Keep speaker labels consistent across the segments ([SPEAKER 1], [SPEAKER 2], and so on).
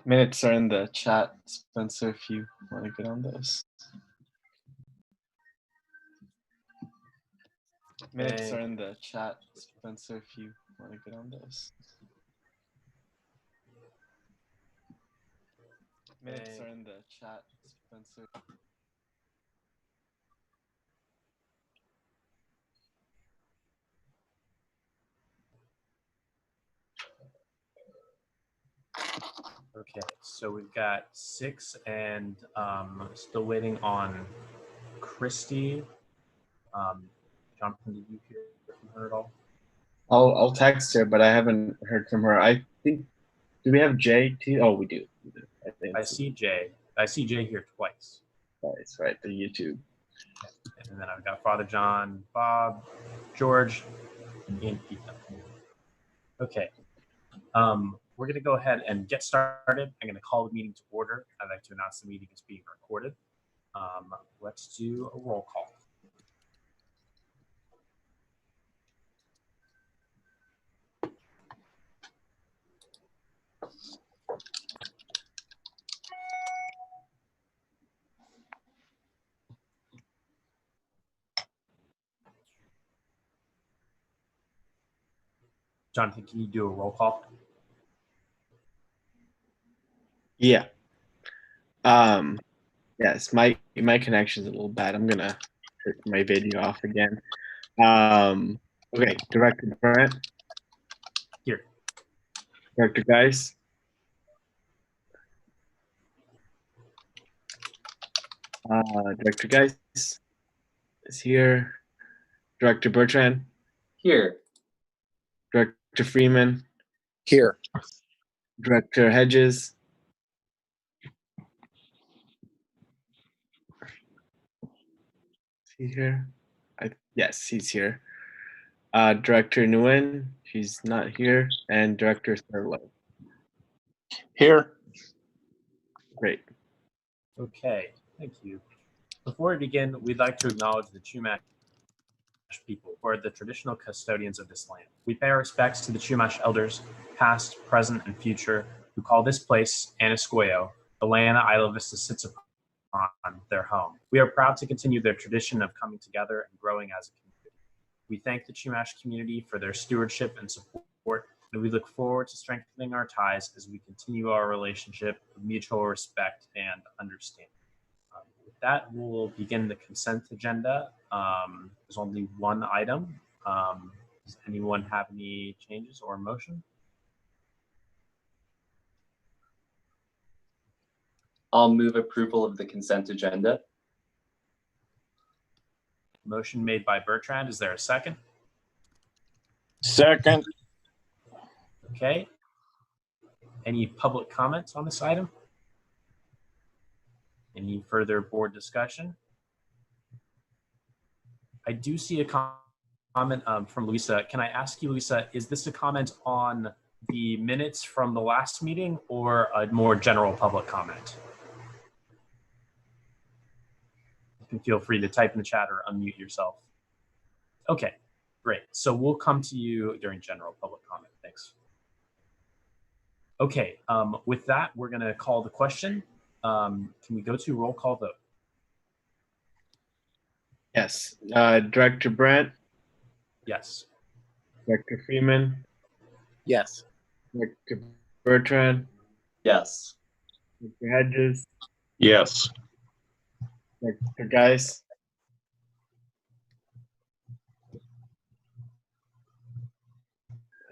[SPEAKER 1] Minutes are in the chat, Spencer, if you want to get on those. Minutes are in the chat, Spencer, if you want to get on those. Minutes are in the chat, Spencer.
[SPEAKER 2] Okay, so we've got 6 and still waiting on Christy. Jonathan, did you hear from her at all?
[SPEAKER 1] I'll text her, but I haven't heard from her. I think, do we have Jay too? Oh, we do.
[SPEAKER 2] I see Jay. I see Jay here twice.
[SPEAKER 1] Twice, right? The YouTube.
[SPEAKER 2] And then I've got Father John, Bob, George, and Pete. Okay. We're going to go ahead and get started. I'm going to call the meeting to order. I'd like to announce the meeting is being recorded. Let's do a roll call. Jonathan, can you do a roll call?
[SPEAKER 1] Yeah. Yes, my connection's a little bad. I'm gonna turn my video off again. Okay, Director Brent.
[SPEAKER 2] Here.
[SPEAKER 1] Director Geis. Director Geis is here. Director Bertrand.
[SPEAKER 3] Here.
[SPEAKER 1] Director Freeman.
[SPEAKER 3] Here.
[SPEAKER 1] Director Hedges. Is he here? Yes, he's here. Director Nguyen, she's not here. And Director Thurlow.
[SPEAKER 3] Here.
[SPEAKER 1] Great.
[SPEAKER 2] Okay, thank you. Before we begin, we'd like to acknowledge the Chumash people who are the traditional custodians of this land. We pay our respects to the Chumash elders, past, present, and future, who call this place Anasqueo, the land Isla Vista sits upon, their home. We are proud to continue their tradition of coming together and growing as a community. We thank the Chumash community for their stewardship and support, and we look forward to strengthening our ties as we continue our relationship with mutual respect and understanding. With that, we'll begin the consent agenda. There's only one item. Does anyone have any changes or motion?
[SPEAKER 3] I'll move approval of the consent agenda.
[SPEAKER 2] Motion made by Bertrand. Is there a second?
[SPEAKER 4] Second.
[SPEAKER 2] Okay. Any public comments on this item? Any further board discussion? I do see a comment from Luisa. Can I ask you, Luisa, is this a comment on the minutes from the last meeting or a more general public comment? You can feel free to type in the chat or unmute yourself. Okay, great. So we'll come to you during general public comment. Thanks. Okay, with that, we're going to call the question. Can we go to roll call vote?
[SPEAKER 1] Yes. Director Brent.
[SPEAKER 2] Yes.
[SPEAKER 1] Director Freeman.
[SPEAKER 4] Yes.
[SPEAKER 1] Director Bertrand.
[SPEAKER 3] Yes.
[SPEAKER 1] Director Hedges.
[SPEAKER 4] Yes.
[SPEAKER 1] Director Geis.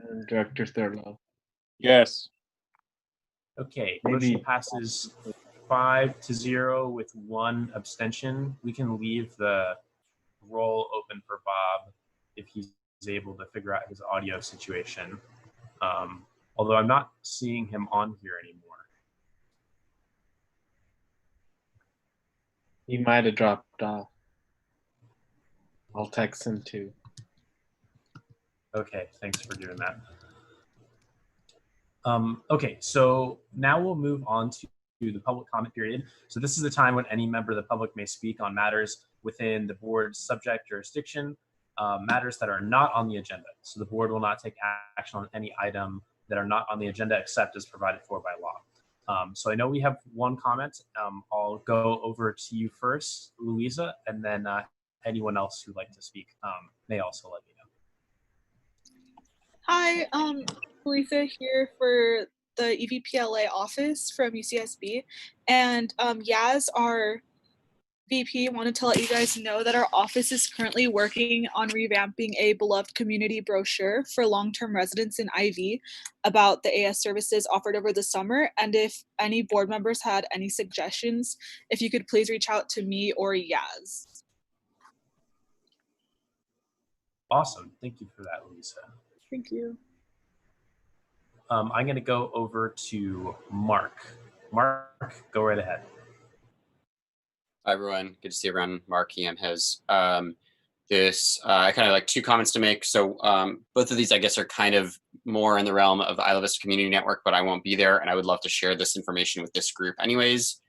[SPEAKER 1] And Director Thurlow.
[SPEAKER 4] Yes.
[SPEAKER 2] Okay,
[SPEAKER 1] Maybe.
[SPEAKER 2] motion passes 5-0 with 1 abstention. We can leave the roll open for Bob if he's able to figure out his audio situation. Although I'm not seeing him on here anymore.
[SPEAKER 1] He might have dropped off. I'll text him too.
[SPEAKER 2] Okay, thanks for doing that. Okay, so now we'll move on to the public comment period. So this is the time when any member of the public may speak on matters within the board's subject jurisdiction, matters that are not on the agenda. So the board will not take action on any item that are not on the agenda except as provided for by law. So I know we have one comment. I'll go over to you first, Louisa, and then anyone else who'd like to speak may also let me know.
[SPEAKER 5] Hi, Lisa here for the EVPLA office from UCSB, and Yaz, our VP, wanted to let you guys know that our office is currently working on revamping a beloved community brochure for long-term residents in IV about the AS services offered over the summer. And if any board members had any suggestions, if you could please reach out to me or Yaz.
[SPEAKER 2] Awesome. Thank you for that, Louisa.
[SPEAKER 5] Thank you.
[SPEAKER 2] I'm going to go over to Mark. Mark, go right ahead.
[SPEAKER 6] Hi, everyone. Good to see everyone. Mark EM has I kind of like two comments to make. So both of these, I guess, are kind of more in the realm of the Isla Vista Community Network, but I won't be there, and I would love to share this information with this group anyways.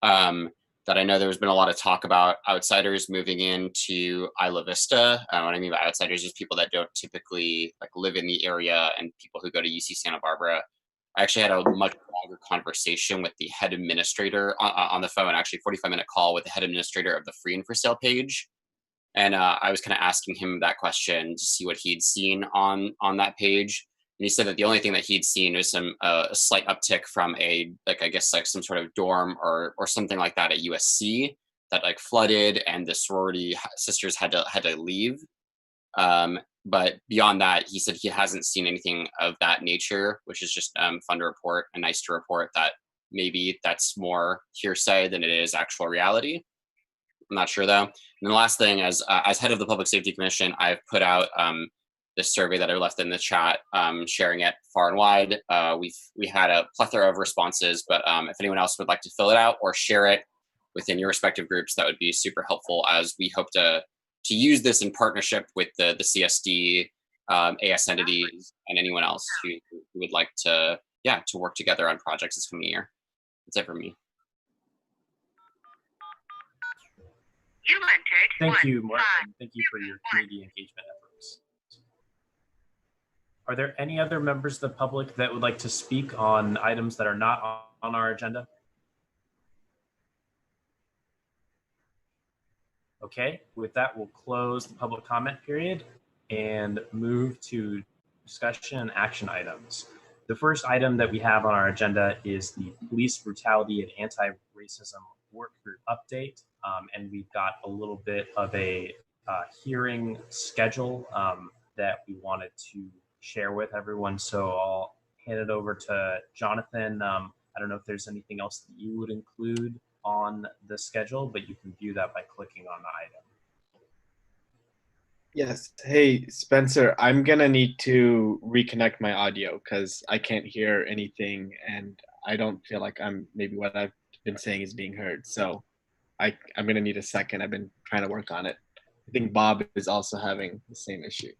[SPEAKER 6] That I know there's been a lot of talk about outsiders moving into Isla Vista. What I mean by outsiders is people that don't typically like live in the area and people who go to UC Santa Barbara. I actually had a much longer conversation with the head administrator on the phone, actually 45-minute call with the head administrator of the Free and for Sale page. And I was kind of asking him that question to see what he'd seen on that page. And he said that the only thing that he'd seen was a slight uptick from I guess some sort of dorm or something like that at USC that like flooded and the sorority sisters had to leave. But beyond that, he said he hasn't seen anything of that nature, which is just fun to report and nice to report that maybe that's more hearsay than it is actual reality. I'm not sure though. And the last thing, as head of the Public Safety Commission, I've put out this survey that I left in the chat, sharing it far and wide. We had a plethora of responses, but if anyone else would like to fill it out or share it within your respective groups, that would be super helpful, as we hope to use this in partnership with the CSD, AS entities, and anyone else who would like to work together on projects this coming year. That's it for me.
[SPEAKER 2] Thank you, Mark, and thank you for your community engagement efforts. Are there any other members of the public that would like to speak on items that are not on our agenda? Okay, with that, we'll close the public comment period and move to discussion and action items. The first item that we have on our agenda is the Police Brutality and Anti-Racism Work Group update. And we've got a little bit of a hearing schedule that we wanted to share with everyone. So I'll hand it over to Jonathan. I don't know if there's anything else that you would include on the schedule, but you can view that by clicking on the item.
[SPEAKER 1] Yes. Hey, Spencer, I'm going to need to reconnect my audio because I can't hear anything and I don't feel like maybe what I've been saying is being heard. So I'm going to need a second. I've been trying to work on it. I think Bob is also having the same issue.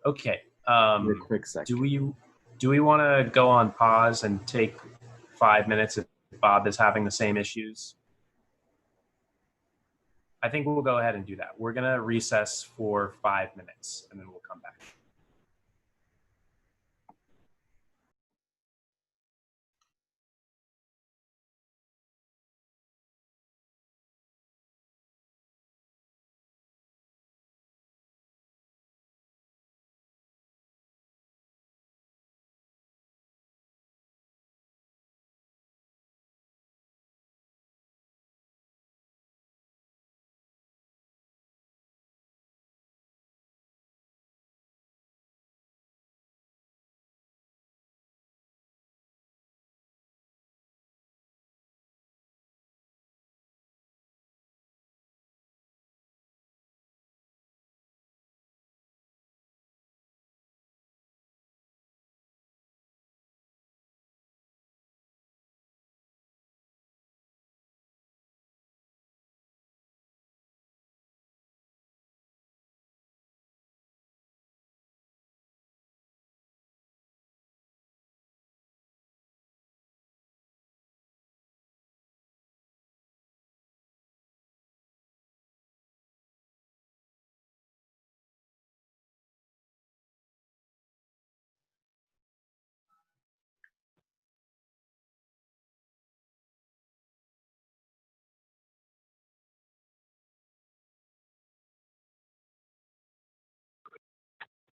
[SPEAKER 2] Okay.
[SPEAKER 1] A quick second.
[SPEAKER 2] Do we want to go on pause and take 5 minutes if Bob is having the same issues? I think we'll go ahead and do that. We're going to recess for 5 minutes and then we'll come back.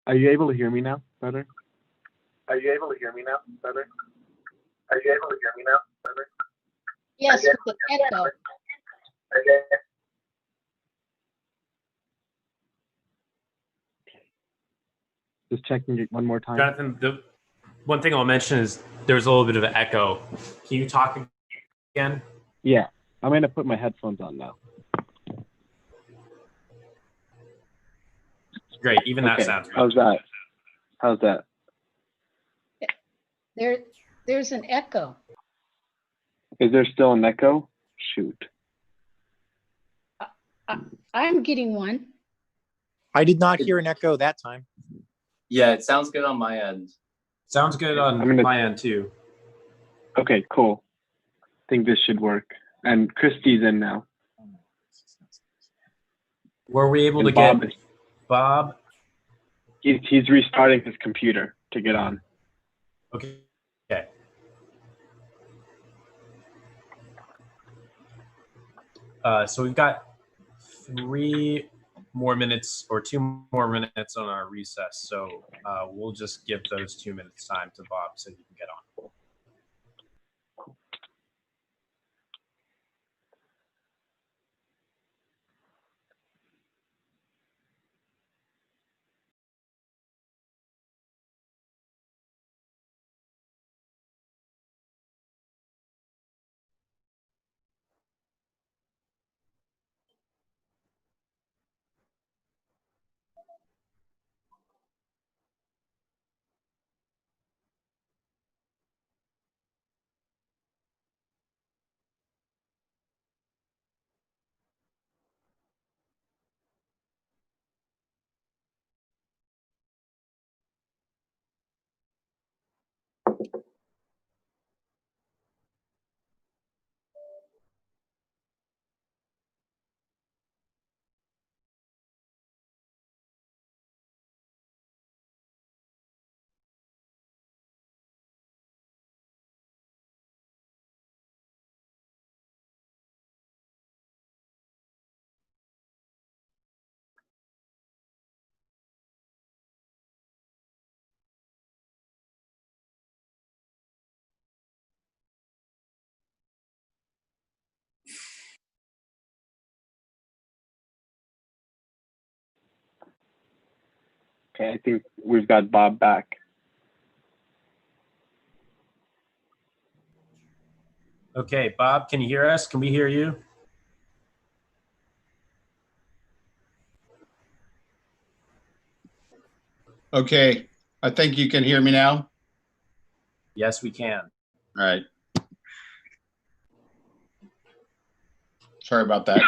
[SPEAKER 1] Are you able to hear me now better?
[SPEAKER 7] Yes, with the echo.
[SPEAKER 1] Just checking it one more time.
[SPEAKER 2] Jonathan, the one thing I'll mention is there's a little bit of an echo. Can you talk again?
[SPEAKER 1] Yeah, I'm gonna put my headphones on now.
[SPEAKER 2] Great, even that
[SPEAKER 1] Okay,
[SPEAKER 2] sounds good.
[SPEAKER 1] How's that?
[SPEAKER 7] There's an echo.
[SPEAKER 1] Is there still an echo? Shoot.
[SPEAKER 7] I'm getting one.
[SPEAKER 8] I did not hear an echo that time.
[SPEAKER 3] Yeah, it sounds good on my end.
[SPEAKER 2] Sounds good on my end too.
[SPEAKER 1] Okay, cool. I think this should work. And Christy's in now.
[SPEAKER 2] Were we able
[SPEAKER 1] And
[SPEAKER 2] to
[SPEAKER 1] Bob
[SPEAKER 2] get Bob?
[SPEAKER 1] He's restarting his computer to get on.
[SPEAKER 2] Okay. So we've got 3 more minutes or 2 more minutes on our recess. So we'll just give those 2 minutes time to Bob so he can get on.
[SPEAKER 1] Okay, I think we've got Bob back.
[SPEAKER 2] Okay, Bob, can you hear us? Can we hear you?
[SPEAKER 4] Okay, I think you can hear me now.
[SPEAKER 2] Yes, we can.
[SPEAKER 4] All right. Sorry about that.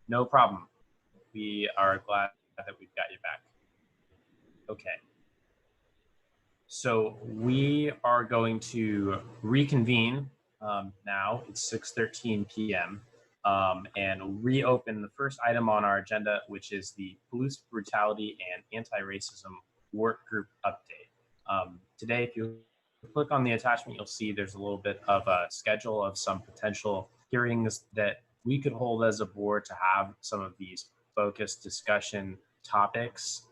[SPEAKER 2] No problem. We are glad that we've got you back. Okay. So we are going to reconvene now. It's 6:13 p.m. And reopen the first item on our agenda, which is the Police Brutality and Antiracism Work Group Update. Today, if you click on the attachment, you'll see there's a little bit of a schedule of some potential hearings that we could hold as a board to have some of these focused discussion topics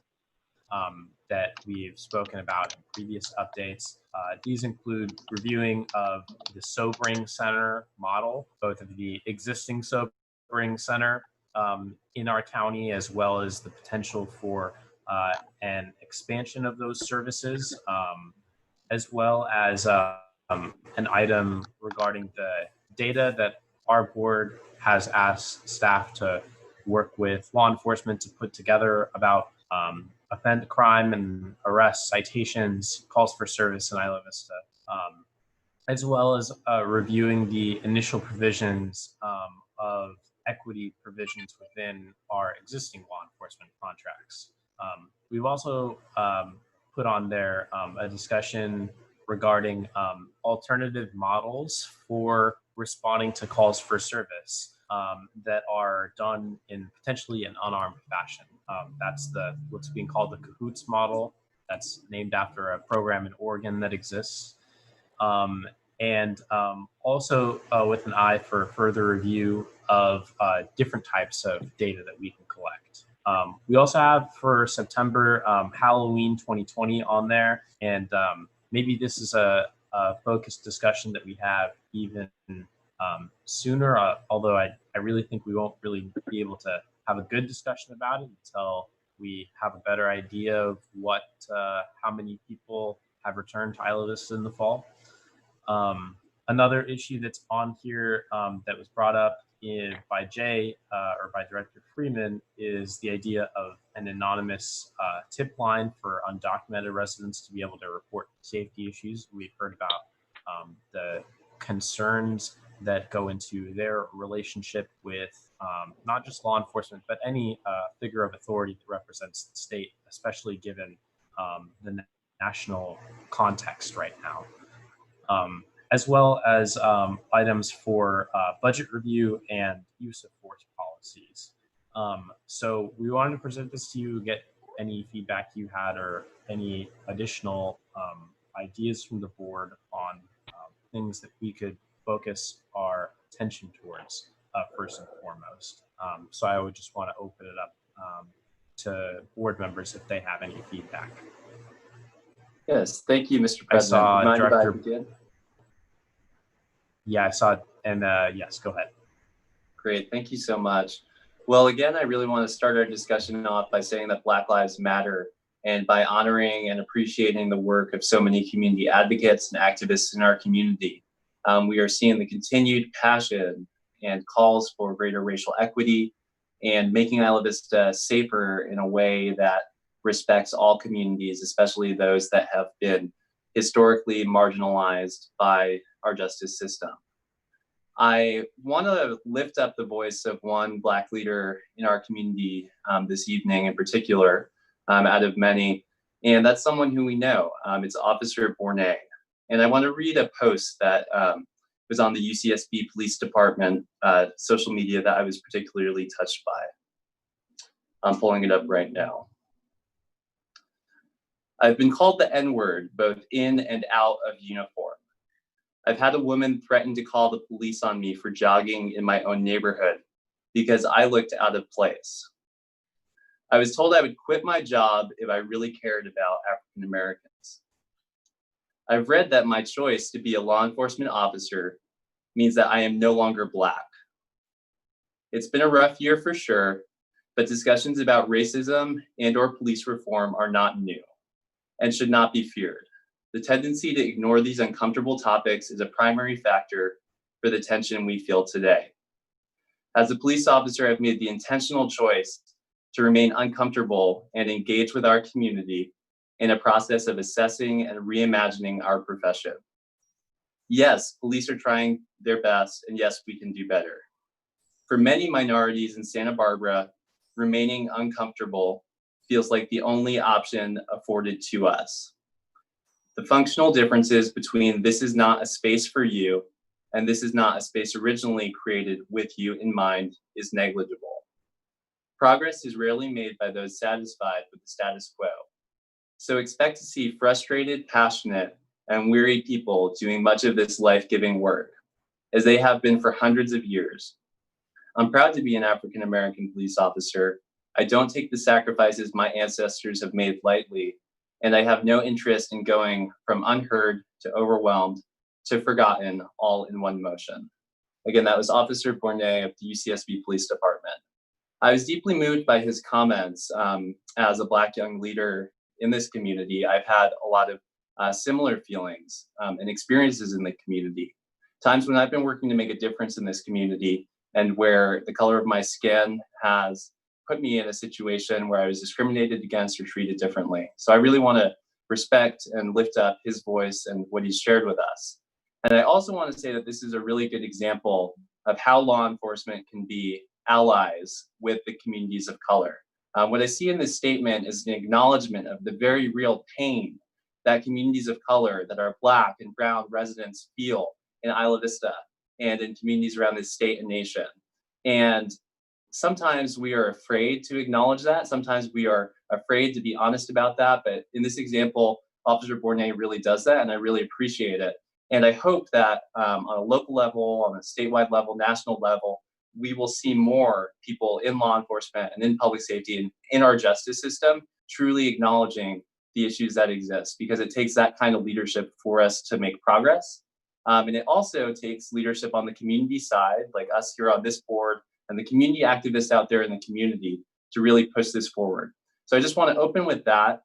[SPEAKER 2] that we've spoken about in previous updates. These include reviewing of the Sobering Center model, both of the existing Sobering Center in our county, as well as the potential for an expansion of those services, as well as an item regarding the data that our board has asked staff to work with law enforcement to put together about offend crime and arrest citations, calls for service in Isla Vista, as well as reviewing the initial provisions of equity provisions within our existing law enforcement contracts. We've also put on there a discussion regarding alternative models for responding to calls for service that are done in potentially an unarmed fashion. That's what's being called the CAHOOTS model. That's named after a program in Oregon that exists. And also with an eye for further review of different types of data that we can collect. We also have for September Halloween 2020 on there, and maybe this is a focused discussion that we have even sooner, although I really think we won't really be able to have a good discussion about it until we have a better idea of how many people have returned to Isla Vista in the fall. Another issue that's on here that was brought up by Jay or by Director Freeman is the idea of an anonymous tip line for undocumented residents to be able to report safety issues. We've heard about the concerns that go into their relationship with not just law enforcement, but any figure of authority that represents the state, especially given the national context right now. As well as items for budget review and use of force policies. So we wanted to present this to you, get any feedback you had or any additional ideas from the board on things that we could focus our attention towards first and foremost. So I would just want to open it up to board members if they have any feedback.
[SPEAKER 3] Yes, thank you, Mr.
[SPEAKER 2] I
[SPEAKER 3] President.
[SPEAKER 2] saw
[SPEAKER 3] Mind if I
[SPEAKER 2] Director.
[SPEAKER 3] begin?
[SPEAKER 2] Yeah, I saw it. And yes, go ahead.
[SPEAKER 3] Great, thank you so much. Well, again, I really want to start our discussion off by saying that Black Lives Matter and by honoring and appreciating the work of so many community advocates and activists in our community. We are seeing the continued passion and calls for greater racial equity and making Isla Vista safer in a way that respects all communities, especially those that have been historically marginalized by our justice system. I want to lift up the voice of one Black leader in our community this evening in particular, out of many, and that's someone who we know. It's Officer Bournet. And I want to read a post that was on the UCSB Police Department social media that I was particularly touched by. I'm pulling it up right now. I've been called the N-word both in and out of uniform. I've had a woman threaten to call the police on me for jogging in my own neighborhood because I looked out of place. I was told I would quit my job if I really cared about African Americans. I've read that my choice to be a law enforcement officer means that I am no longer Black. It's been a rough year for sure, but discussions about racism and/or police reform are not new and should not be feared. The tendency to ignore these uncomfortable topics is a primary factor for the tension we feel today. As a police officer, I've made the intentional choice to remain uncomfortable and engage with our community in a process of assessing and reimagining our profession. Yes, police are trying their best, and yes, we can do better. For many minorities in Santa Barbara, remaining uncomfortable feels like the only option afforded to us. The functional differences between this is not a space for you and this is not a space originally created with you in mind is negligible. Progress is rarely made by those satisfied with the status quo. So expect to see frustrated, passionate, and weary people doing much of this life-giving work, as they have been for hundreds of years. I'm proud to be an African American police officer. I don't take the sacrifices my ancestors have made lightly, and I have no interest in going from unheard to overwhelmed to forgotten all in one motion. Again, that was Officer Bournet of the UCSB Police Department. I was deeply moved by his comments. As a Black young leader in this community, I've had a lot of similar feelings and experiences in the community. Times when I've been working to make a difference in this community and where the color of my skin has put me in a situation where I was discriminated against or treated differently. So I really want to respect and lift up his voice and what he's shared with us. And I also want to say that this is a really good example of how law enforcement can be allies with the communities of color. What I see in this statement is an acknowledgement of the very real pain that communities of color, that are Black and brown residents feel in Isla Vista and in communities around this state and nation. And sometimes we are afraid to acknowledge that. Sometimes we are afraid to be honest about that. But in this example, Officer Bournet really does that, and I really appreciate it. And I hope that on a local level, on a statewide level, national level, we will see more people in law enforcement and in public safety and in our justice system truly acknowledging the issues that exist, because it takes that kind of leadership for us to make progress. And it also takes leadership on the community side, like us here on this board, and the community activists out there in the community to really push this forward. So I just want to open with that.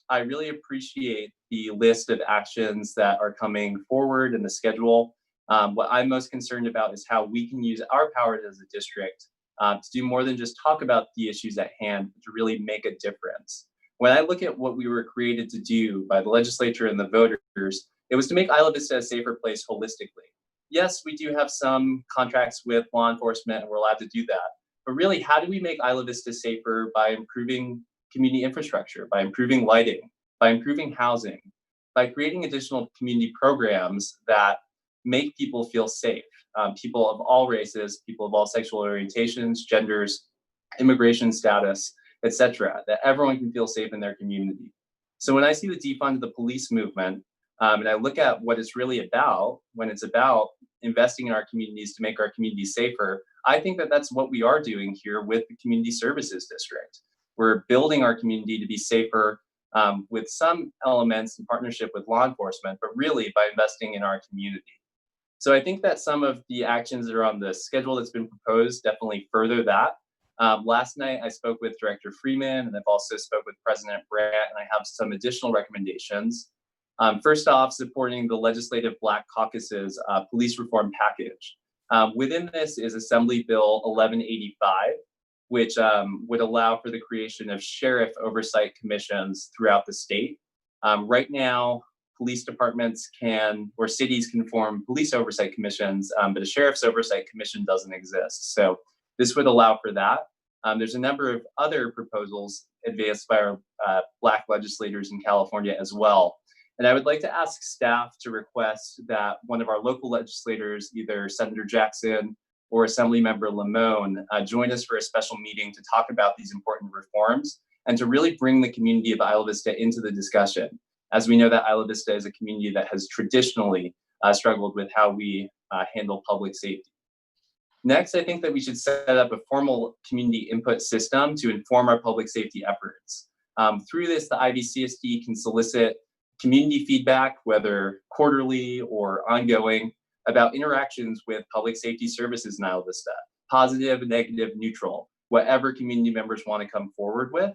[SPEAKER 3] I really appreciate the list of actions that are coming forward in the schedule. What I'm most concerned about is how we can use our powers as a district to do more than just talk about the issues at hand, but to really make a difference. When I look at what we were created to do by the legislature and the voters, it was to make Isla Vista a safer place holistically. Yes, we do have some contracts with law enforcement and we're allowed to do that. But really, how do we make Isla Vista safer by improving community infrastructure, by improving lighting, by improving housing, by creating additional community programs that make people feel safe, people of all races, people of all sexual orientations, genders, immigration status, etc., that everyone can feel safe in their community. So when I see the defund the police movement, and I look at what it's really about, when it's about investing in our communities to make our communities safer, I think that that's what we are doing here with the Community Services District. We're building our community to be safer with some elements in partnership with law enforcement, but really by investing in our community. So I think that some of the actions that are on the schedule that's been proposed definitely further that. Last night, I spoke with Director Freeman, and I've also spoke with President Brandt, and I have some additional recommendations. First off, supporting the Legislative Black Caucus's police reform package. Within this is Assembly Bill 1185, which would allow for the creation of sheriff oversight commissions throughout the state. Right now, police departments can, or cities can form police oversight commissions, but a sheriff's oversight commission doesn't exist. So this would allow for that. There's a number of other proposals advanced by our Black legislators in California as well. And I would like to ask staff to request that one of our local legislators, either Senator Jackson or Assemblymember Lamone, join us for a special meeting to talk about these important reforms and to really bring the community of Isla Vista into the discussion. As we know that Isla Vista is a community that has traditionally struggled with how we handle public safety. Next, I think that we should set up a formal community input system to inform our public safety efforts. Through this, the IVCSD can solicit community feedback, whether quarterly or ongoing, about interactions with public safety services in Isla Vista, positive, negative, neutral, whatever community members want to come forward with,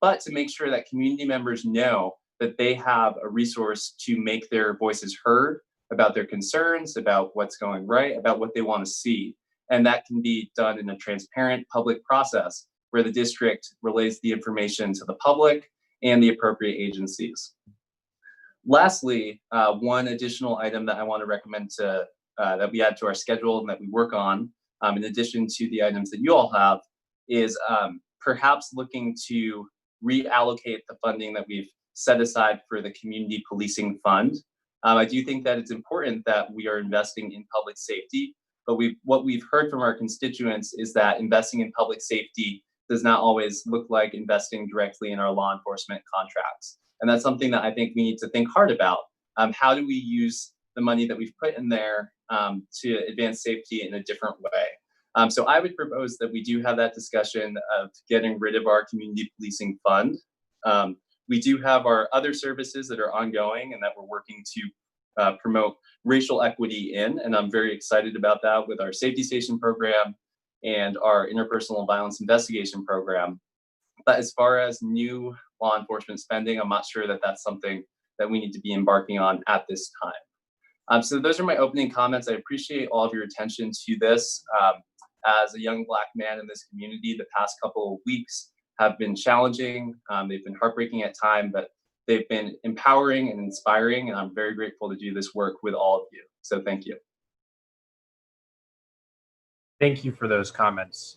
[SPEAKER 3] but to make sure that community members know that they have a resource to make their voices heard about their concerns, about what's going right, about what they want to see. And that can be done in a transparent public process where the district relays the information to the public and the appropriate agencies. Lastly, one additional item that I want to recommend to that we add to our schedule and that we work on, in addition to the items that you all have, is perhaps looking to reallocate the funding that we've set aside for the Community Policing Fund. I do think that it's important that we are investing in public safety, but what we've heard from our constituents is that investing in public safety does not always look like investing directly in our law enforcement contracts. And that's something that I think we need to think hard about. How do we use the money that we've put in there to advance safety in a different way? So I would propose that we do have that discussion of getting rid of our Community Policing Fund. We do have our other services that are ongoing and that we're working to promote racial equity in, and I'm very excited about that with our safety station program and our interpersonal violence investigation program. But as far as new law enforcement spending, I'm not sure that that's something that we need to be embarking on at this time. So those are my opening comments. I appreciate all of your attention to this. As a young Black man in this community, the past couple of weeks have been challenging. They've been heartbreaking at times, but they've been empowering and inspiring, and I'm very grateful to do this work with all of you. So thank you.
[SPEAKER 2] Thank you for those comments,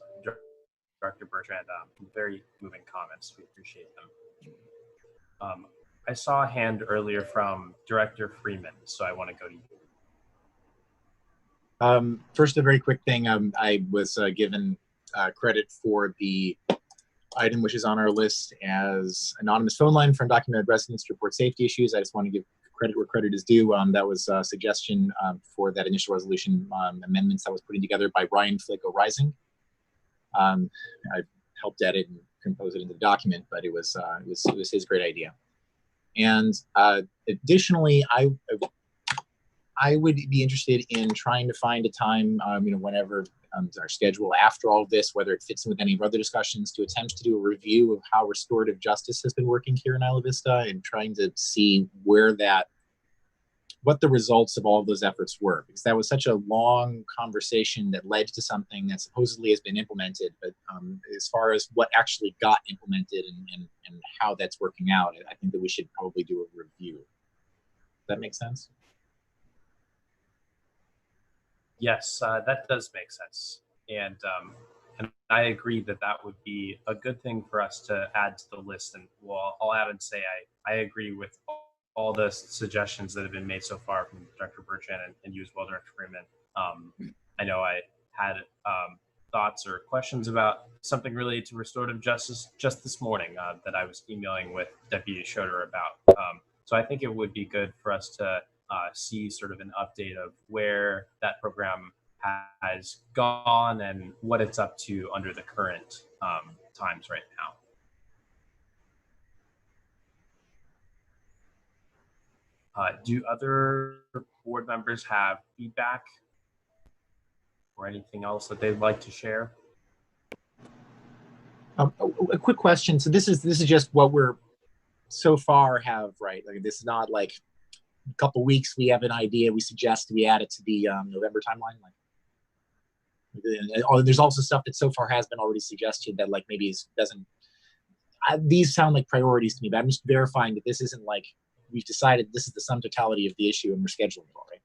[SPEAKER 2] Dr. Bertrand. Very moving comments. We appreciate them. I saw a hand earlier from Director Freeman, so I want to go to you.
[SPEAKER 8] First, a very quick thing. I was given credit for the item which is on our list as anonymous phone line from documented residents to report safety issues. I just want to give a credit where credit is due. That was a suggestion for that initial resolution amendments that was putting together by Ryan Flaco Rising. I helped edit and compose it into the document, but it was his great idea. And additionally, I would be interested in trying to find a time, whenever our schedule after all of this, whether it fits in with any of our other discussions, to attempt to do a review of how restorative justice has been working here in Isla Vista and trying to see what the results of all of those efforts were, because that was such a long conversation that led to something that supposedly has been implemented, but as far as what actually got implemented and how that's working out, I think that we should probably do a review. Does that make sense?
[SPEAKER 2] Yes, that does make sense, and I agree that that would be a good thing for us to add to the list. And well, I'll add and say I agree with all the suggestions that have been made so far from Director Bertrand and you as well, Director Freeman. I know I had thoughts or questions about something related to restorative justice just this morning that I was emailing with Deputy Schroeder about. So I think it would be good for us to see sort of an update of where that program has gone and what it's up to under the current times right now. Do other board members have feedback or anything else that they'd like to share?
[SPEAKER 8] A quick question. So this is just what we're so far have, right? Like, this is not like a couple weeks we have an idea, we suggest we add it to the November timeline. Like, there's also stuff that so far has been already suggested that like maybe doesn't. These sound like priorities to me, but I'm just verifying that this isn't like we've decided this is the sum totality of the issue and we're scheduling it all, right?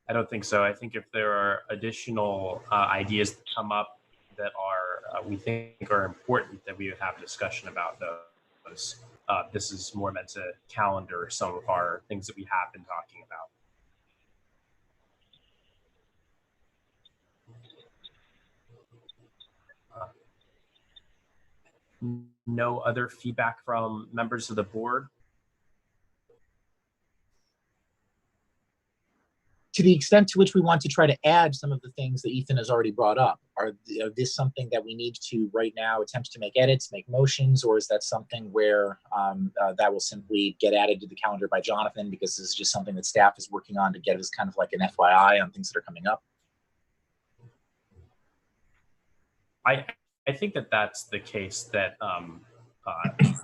[SPEAKER 2] I don't think so. I think if there are additional ideas that come up that are we think are important, that we would have a discussion about those. This is more meant to calendar some of our things that we have been talking about. No other feedback from members of the board?
[SPEAKER 8] To the extent to which we want to try to add some of the things that Ethan has already brought up, are this something that we need to right now attempt to make edits, make motions, or is that something where that will simply get added to the calendar by Jonathan because this is just something that staff is working on to get as kind of like an FYI on things that are coming up?
[SPEAKER 2] I think that that's the case, that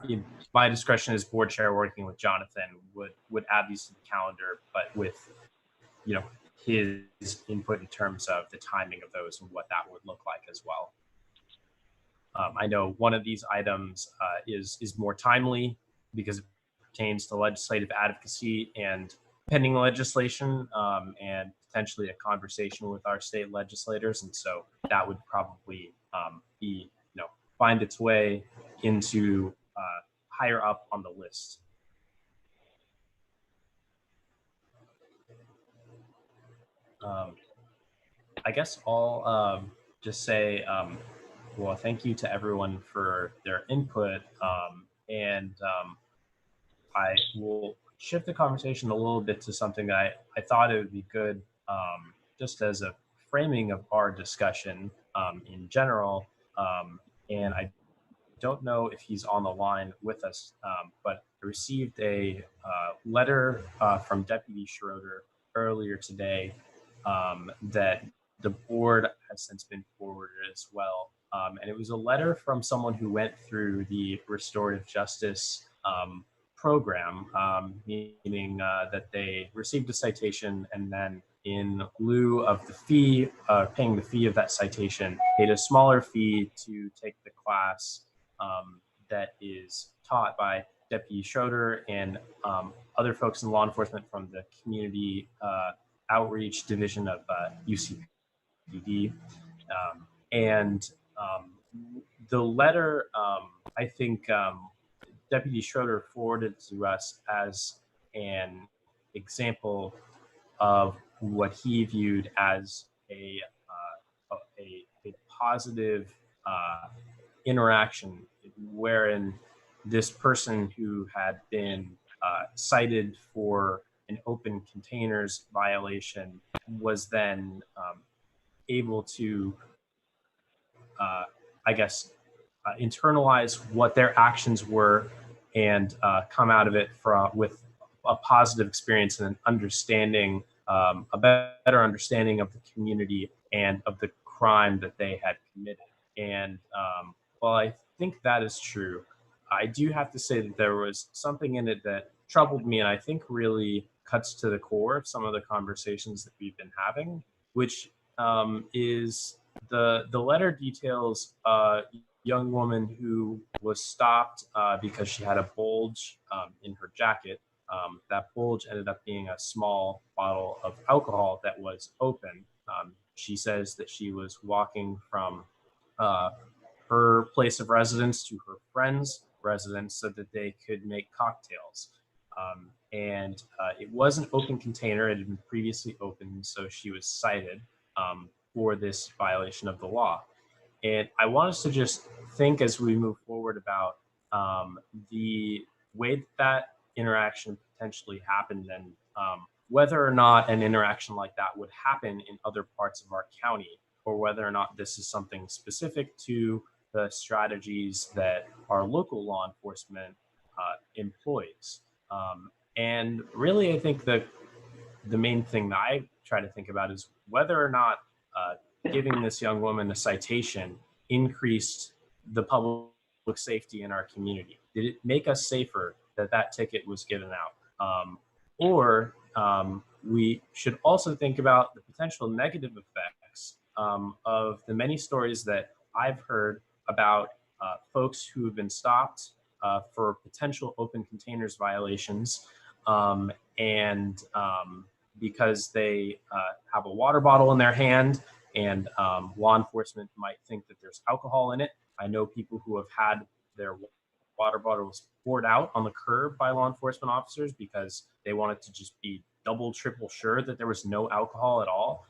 [SPEAKER 2] in my discretion as board chair working with Jonathan would add these to the calendar, but with his input in terms of the timing of those and what that would look like as well. I know one of these items is more timely because it pertains to legislative advocacy and pending legislation and potentially a conversation with our state legislators, and so that would probably be find its way into higher up on the list. I guess I'll just say, well, thank you to everyone for their input, and I will shift the conversation a little bit to something that I thought it would be good, just as a framing of our discussion in general, and I don't know if he's on the line with us, but I received a letter from Deputy Schroeder earlier today that the board has since been forwarded as well. And it was a letter from someone who went through the restorative justice program, meaning that they received a citation and then in lieu of the fee, paying the fee of that citation, paid a smaller fee to take the class that is taught by Deputy Schroeder and other folks in law enforcement from the community outreach division of UCPD. The letter, I think Deputy Schroeder forwarded to us as an example of what he viewed as a positive interaction, wherein this person who had been cited for an open containers violation was then able to, I guess, internalize what their actions were and come out of it with a positive experience and an understanding, a better understanding of the community and of the crime that they had committed. And while I think that is true, I do have to say that there was something in it that troubled me and I think really cuts to the core of some of the conversations that we've been having, which is the letter details a young woman who was stopped because she had a bulge in her jacket. That bulge ended up being a small bottle of alcohol that was open. She says that she was walking from her place of residence to her friend's residence so that they could make cocktails. And it was an open container. It had been previously opened, so she was cited for this violation of the law. And I want us to just think as we move forward about the way that interaction potentially happened and whether or not an interaction like that would happen in other parts of our county, or whether or not this is something specific to the strategies that our local law enforcement employs. And really, I think that the main thing that I try to think about is whether or not giving this young woman a citation increased the public safety in our community. Did it make us safer that that ticket was given out? Or we should also think about the potential negative effects of the many stories that I've heard about folks who have been stopped for potential open containers violations, and because they have a water bottle in their hand and law enforcement might think that there's alcohol in it. I know people who have had their water bottles poured out on the curb by law enforcement officers because they wanted to just be double, triple sure that there was no alcohol at all.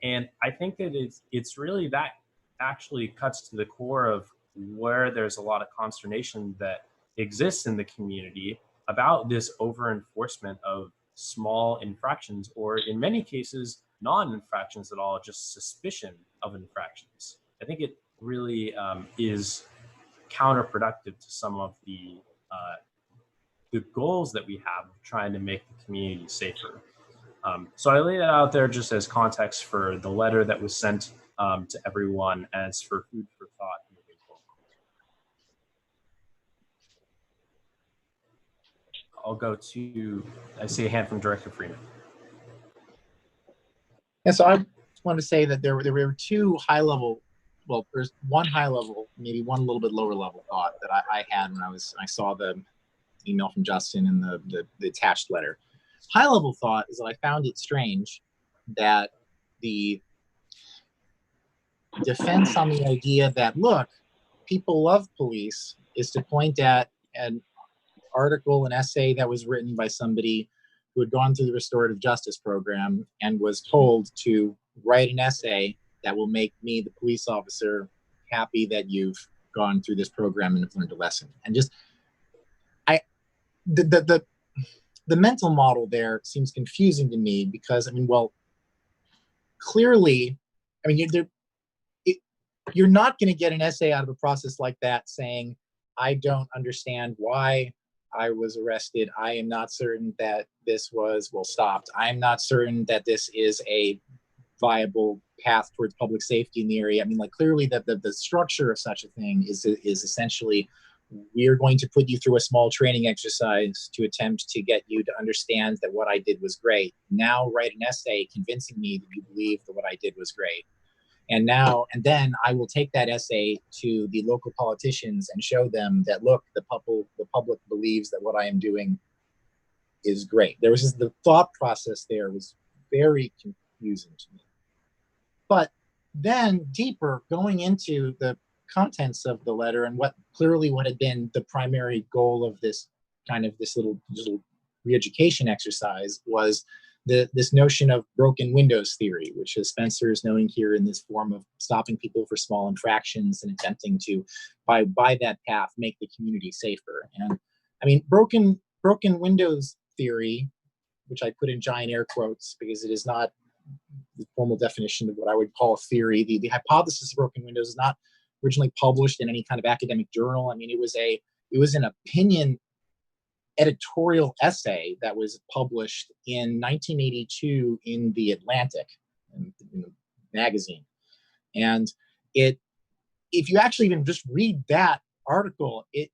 [SPEAKER 2] And I think that it's really that actually cuts to the core of where there's a lot of consternation that exists in the community about this over enforcement of small infractions, or in many cases, non-infractions at all, just suspicion of infractions. I think it really is counterproductive to some of the goals that we have of trying to make the community safer. So I lay that out there just as context for the letter that was sent to everyone, as for food for thought moving forward. I'll go to, I see a hand from Director Freeman.
[SPEAKER 8] Yeah, so I wanted to say that there were two high-level, well, there's one high-level, maybe one a little bit lower-level thought that I had when I saw the email from Justin and the attached letter. High-level thought is that I found it strange that the defense on the idea that, look, people love police is to point at an article, an essay that was written by somebody who had gone through the restorative justice program and was told to write an essay that will make me, the police officer, happy that you've gone through this program and have learned a lesson. And just, the mental model there seems confusing to me because, I mean, well, clearly, I mean, you're not going to get an essay out of a process like that saying, I don't understand why I was arrested. I am not certain that this was, well, stopped. I am not certain that this is a viable path towards public safety in the area. I mean, like, clearly the structure of such a thing is essentially, we are going to put you through a small training exercise to attempt to get you to understand that what I did was great. Now write an essay convincing me that you believe that what I did was great. And then I will take that essay to the local politicians and show them that, look, the public believes that what I am doing is great. There was just, the thought process there was very confusing to me. But then deeper, going into the contents of the letter and what had been the primary goal of this kind of this little re-education exercise was this notion of broken windows theory, which is Spencer is knowing here in this form of stopping people for small infractions and attempting to, by that path, make the community safer. And I mean, broken windows theory, which I put in giant air quotes because it is not the formal definition of what I would call a theory. The hypothesis of broken windows is not originally published in any kind of academic journal. I mean, it was an opinion editorial essay that was published in 1982 in the Atlantic, in the magazine. And if you actually even just read that article, it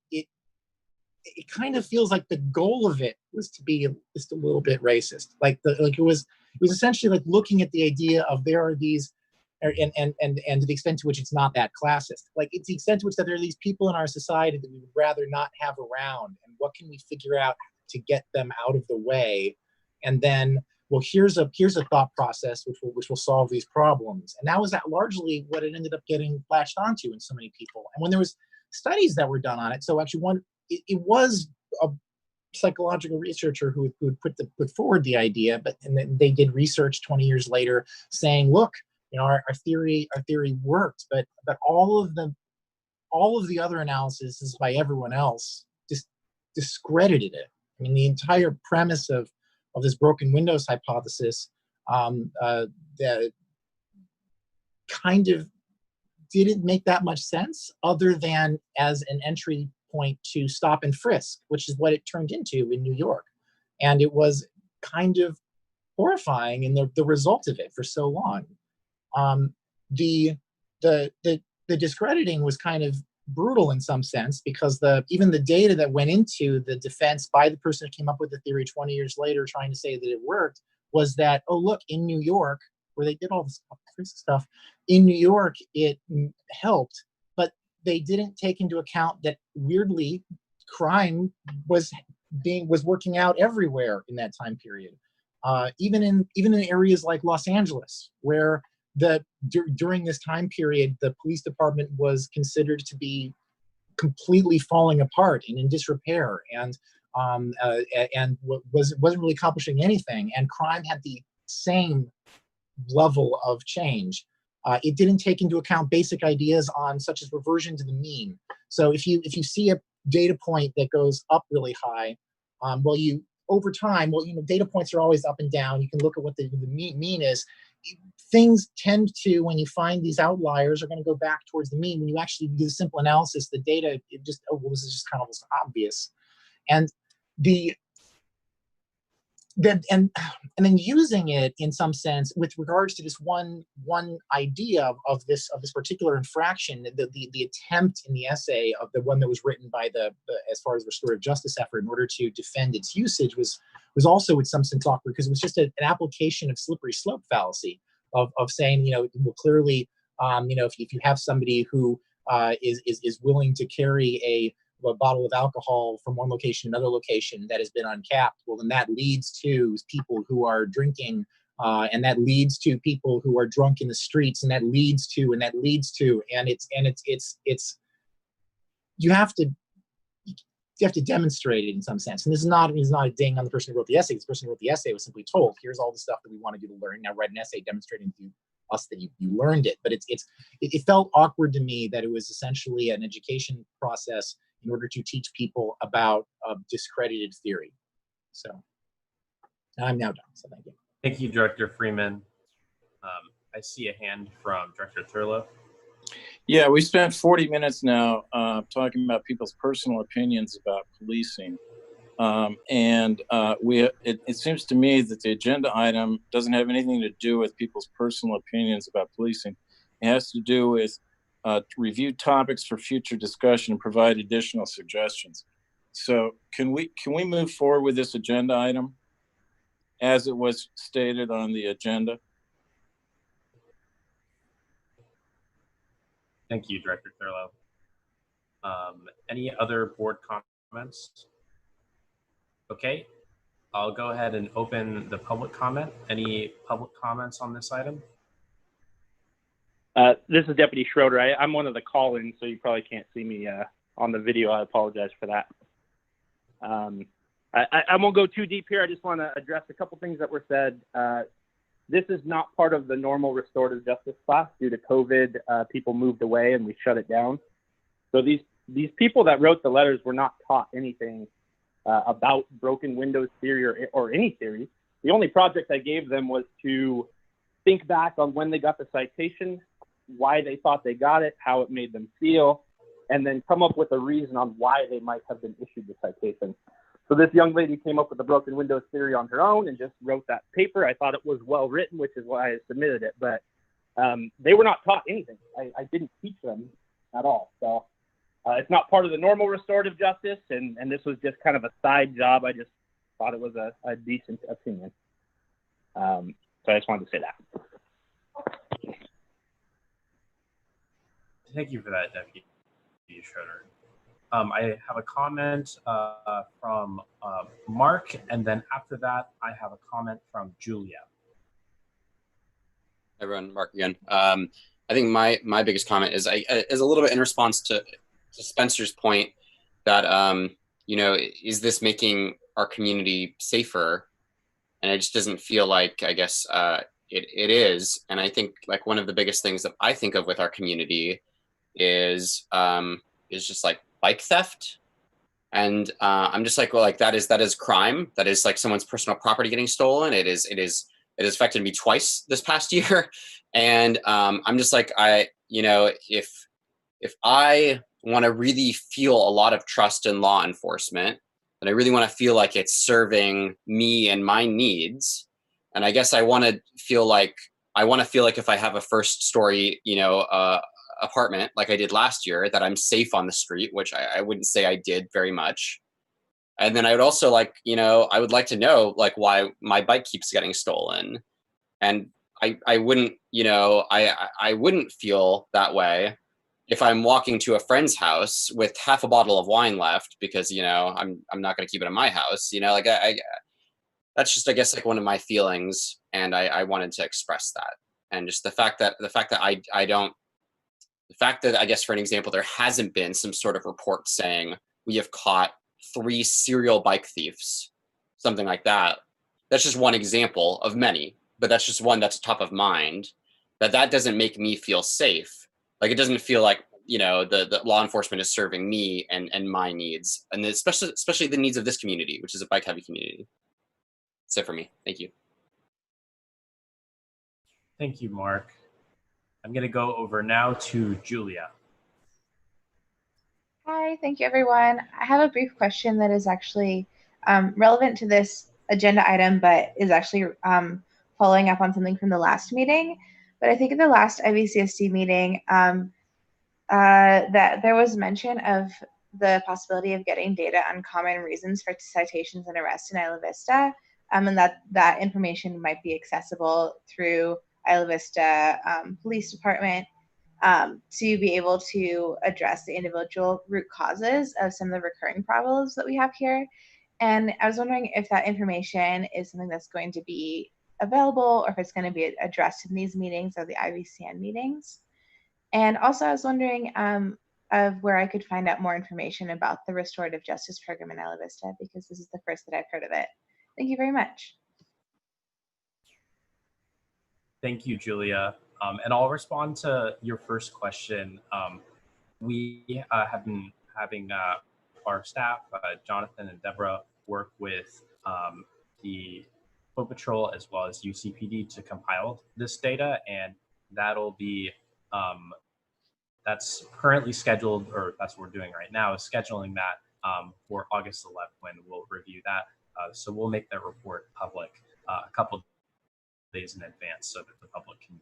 [SPEAKER 8] kind of feels like the goal of it was to be just a little bit racist. It was essentially like looking at the idea of there are these, and to the extent to which it's not that classist, like it's the extent to which that there are these people in our society that we would rather not have around, and what can we figure out to get them out of the way, and then, well, here's a thought process which will solve these problems. And that was largely what it ended up getting latched onto in so many people. And when there was studies that were done on it, so actually it was a psychological researcher who would put forward the idea, and then they did research 20 years later saying, look, our theory worked, but all of the other analysis by everyone else just discredited it. I mean, the entire premise of this broken windows hypothesis that kind of didn't make that much sense, other than as an entry point to stop and frisk, which is what it turned into in New York. And it was kind of horrifying in the result of it for so long. The discrediting was kind of brutal in some sense, because even the data that went into the defense by the person who came up with the theory 20 years later trying to say that it worked was that, oh, look, in New York, where they did all this stuff, in New York, it helped, but they didn't take into account that, weirdly, crime was working out everywhere in that time period. Even in areas like Los Angeles, where during this time period, the police department was considered to be completely falling apart and in disrepair, and wasn't really accomplishing anything, and crime had the same level of change. It didn't take into account basic ideas such as reversion to the mean. So if you see a data point that goes up really high, over time, data points are always up and down. You can look at what the mean is. Things tend to, when you find these outliers, are going to go back towards the mean. When you actually do the simple analysis, the data, this is just kind of obvious. And then using it in some sense with regards to this one idea of this particular infraction, the attempt in the essay of the one that was written by as far as restorative justice effort in order to defend its usage was also in some sense awkward, because it was just an application of slippery slope fallacy of saying, well, clearly, if you have somebody who is willing to carry a bottle of alcohol from one location to another location that has been uncapped, well, then that leads to people who are drinking, and that leads to people who are drunk in the streets, and that leads to, and it's you have to demonstrate it in some sense. And this is not a ding on the person who wrote the essay. This person who wrote the essay was simply told, here's all the stuff that we wanted you to learn. Now write an essay demonstrating to us that you learned it. But it felt awkward to me that it was essentially an education process in order to teach people about discredited theory. So I'm now done. So thank you.
[SPEAKER 2] Thank you, Director Freeman. I see a hand from Director Thurlow.
[SPEAKER 9] Yeah, we spent 40 minutes now talking about people's personal opinions about policing. It seems to me that the agenda item doesn't have anything to do with people's personal opinions about policing. It has to do with review topics for future discussion and provide additional suggestions. So can we move forward with this agenda item as it was stated on the agenda?
[SPEAKER 2] Thank you, Director Thurlow. Any other board comments? Okay, I'll go ahead and open the public comment. Any public comments on this item?
[SPEAKER 10] This is Deputy Schroeder. I'm one of the call-ins, so you probably can't see me on the video. I apologize for that. I won't go too deep here. I just want to address a couple things that were said. This is not part of the normal restorative justice class. Due to COVID, people moved away and we shut it down. So these people that wrote the letters were not taught anything about broken windows theory or any theory. The only project I gave them was to think back on when they got the citation, why they thought they got it, how it made them feel, and then come up with a reason on why they might have been issued the citation. So this young lady came up with the broken windows theory on her own and just wrote that paper. I thought it was well written, which is why I submitted it, but they were not taught anything. I didn't teach them at all. So it's not part of the normal restorative justice, and this was just kind of a side job. I just thought it was a decent opinion. So I just wanted to say that.
[SPEAKER 2] Thank you for that, Deputy Schroeder. I have a comment from Mark, and then after that, I have a comment from Julia.
[SPEAKER 6] Hey, everyone, Mark again. I think my biggest comment is is a little bit in response to Spencer's point that is this making our community safer? And it just doesn't feel like, I guess, it is. And I think like one of the biggest things that I think of with our community is just like bike theft. And I'm just like, well, like that is crime. That is like someone's personal property getting stolen. It has affected me twice this past year. And I'm just like, if I want to really feel a lot of trust in law enforcement, and I really want to feel like it's serving me and my needs, and I guess I want to feel like if I have a first story, apartment like I did last year, that I'm safe on the street, which I wouldn't say I did very much. And then I would also I would like to know like why my bike keeps getting stolen. And I wouldn't, I wouldn't feel that way if I'm walking to a friend's house with half a bottle of wine left because, I'm not going to keep it in my house, that's just, I guess, like one of my feelings. And I wanted to express that. And just the fact that I guess, for an example, there hasn't been some sort of report saying we have caught 3 serial bike thieves, something like that. That's just one example of many, but that's just one that's top of mind. That doesn't make me feel safe. Like it doesn't feel like the law enforcement is serving me and my needs, and especially the needs of this community, which is a bike heavy community. That's it for me. Thank you.
[SPEAKER 2] Thank you, Mark. I'm going to go over now to Julia.
[SPEAKER 11] Hi, thank you, everyone. I have a brief question that is actually relevant to this agenda item, but is actually following up on something from the last meeting. But I think in the last IVCSD meeting that there was mention of the possibility of getting data on common reasons for citations and arrests in Isla Vista, and that information might be accessible through Isla Vista Police Department to be able to address the individual root causes of some of the recurring problems that we have here. And I was wondering if that information is something that's going to be available or if it's going to be addressed in these meetings or the IVCN meetings. And also I was wondering of where I could find out more information about the restorative justice program in Isla Vista, because this is the first that I've heard of it. Thank you very much.
[SPEAKER 2] Thank you, Julia. And I'll respond to your first question. We have been having our staff, Jonathan and Deborah, work with the Foot Patrol as well as UCPD to compile this data, and that'll be that's currently scheduled, or that's what we're doing right now, is scheduling that for August 11th when we'll review that. So we'll make that report public a couple days in advance so that the public can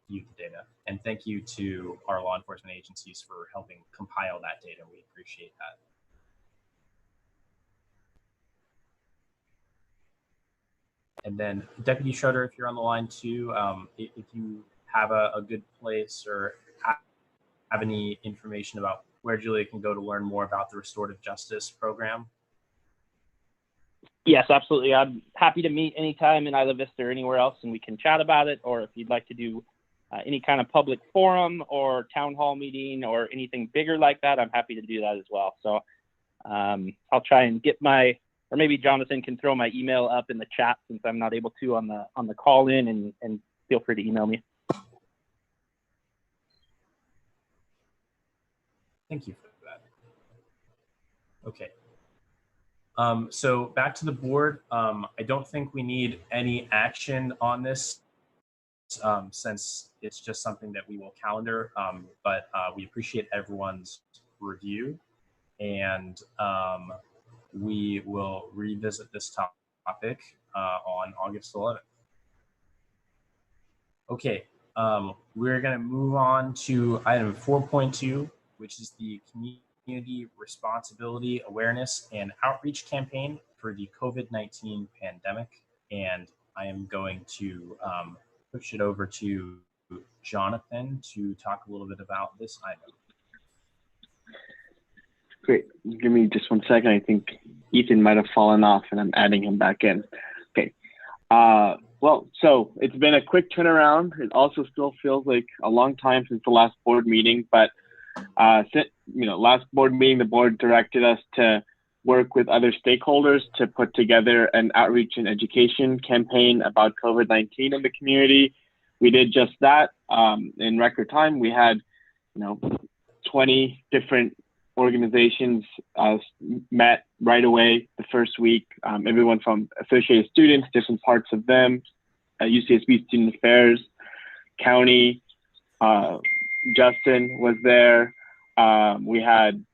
[SPEAKER 2] view the data. And thank you to our law enforcement agencies for helping compile that data. We appreciate that. And then Deputy Schroeder, if you're on the line too, if you have a good place or have any information about where Julia can go to learn more about the restorative justice program.
[SPEAKER 10] Yes, absolutely. I'm happy to meet anytime in Isla Vista or anywhere else, and we can chat about it. Or if you'd like to do any kind of public forum or town hall meeting or anything bigger like that, I'm happy to do that as well. So I'll try and get my or maybe Jonathan can throw my email up in the chat since I'm not able to on the call in, and feel free to email me.
[SPEAKER 2] Thank you for that. Okay. So back to the board. I don't think we need any action on this since it's just something that we will calendar, but we appreciate everyone's review, and we will revisit this topic on August 11th. Okay, we're going to move on to item 4.2, which is the Community Responsibility Awareness and Outreach Campaign for the COVID-19 pandemic. And I am going to push it over to Jonathan to talk a little bit about this item.
[SPEAKER 1] Great. Give me just 1 second. I think Ethan might have fallen off and I'm adding him back in. Okay. Well, so it's been a quick turnaround. It also still feels like a long time since the last board meeting, but last board meeting, the board directed us to work with other stakeholders to put together an outreach and education campaign about COVID-19 in the community. We did just that in record time. We had, 20 different organizations met right away the first week. Everyone from Associated Students, different parts of them, UCSB Student Affairs, County, Justin was there. We had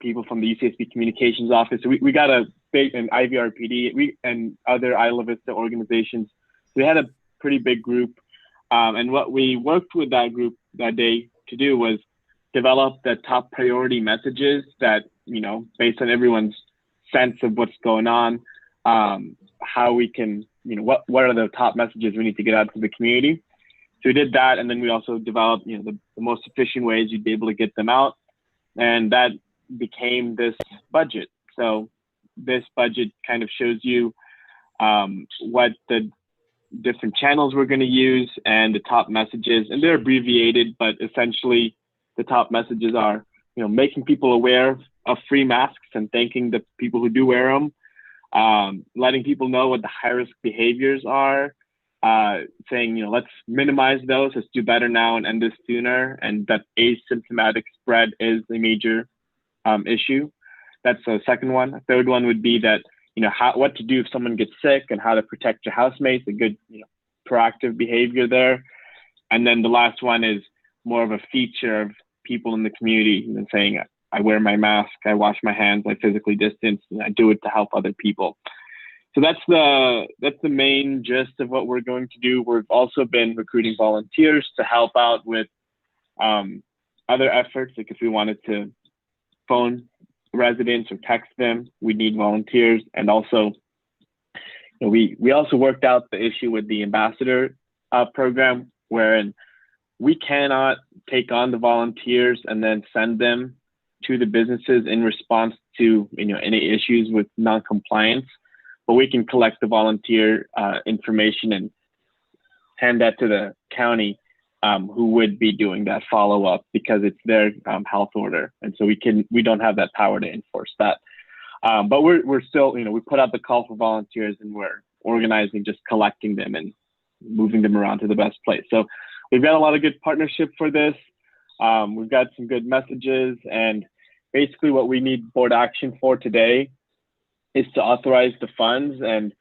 [SPEAKER 1] people from the UCSB Communications Office. So we got a big, and IVRPD and other Isla Vista organizations. So we had a pretty big group. And what we worked with that group that day to do was develop the top priority messages that, based on everyone's sense of what's going on, how we can, what are the top messages we need to get out to the community. So we did that. And then we also developed, the most efficient ways you'd be able to get them out. And that became this budget. So this budget kind of shows you what the different channels we're going to use and the top messages. And they're abbreviated, but essentially the top messages are, making people aware of free masks and thanking the people who do wear them, letting people know what the high-risk behaviors are, saying, let's minimize those, let's do better now and end this sooner, and that asymptomatic spread is a major issue. That's the second one. A third one would be that, what to do if someone gets sick and how to protect your housemates, a good, proactive behavior there. And then the last one is more of a feature of people in the community and saying, I wear my mask, I wash my hands, I physically distance, and I do it to help other people. So that's the main gist of what we're going to do. We've also been recruiting volunteers to help out with other efforts. Like if we wanted to phone residents or text them, we need volunteers. And also, we also worked out the issue with the ambassador program, wherein we cannot take on the volunteers and then send them to the businesses in response to any issues with non-compliance, but we can collect the volunteer information and hand that to the county, who would be doing that follow-up because it's their health order, and so we don't have that power to enforce that. But we're still, we put out the call for volunteers and we're organizing, just collecting them and moving them around to the best place. So we've got a lot of good partnership for this. We've got some good messages, and basically what we need board action for today is to authorize the funds. And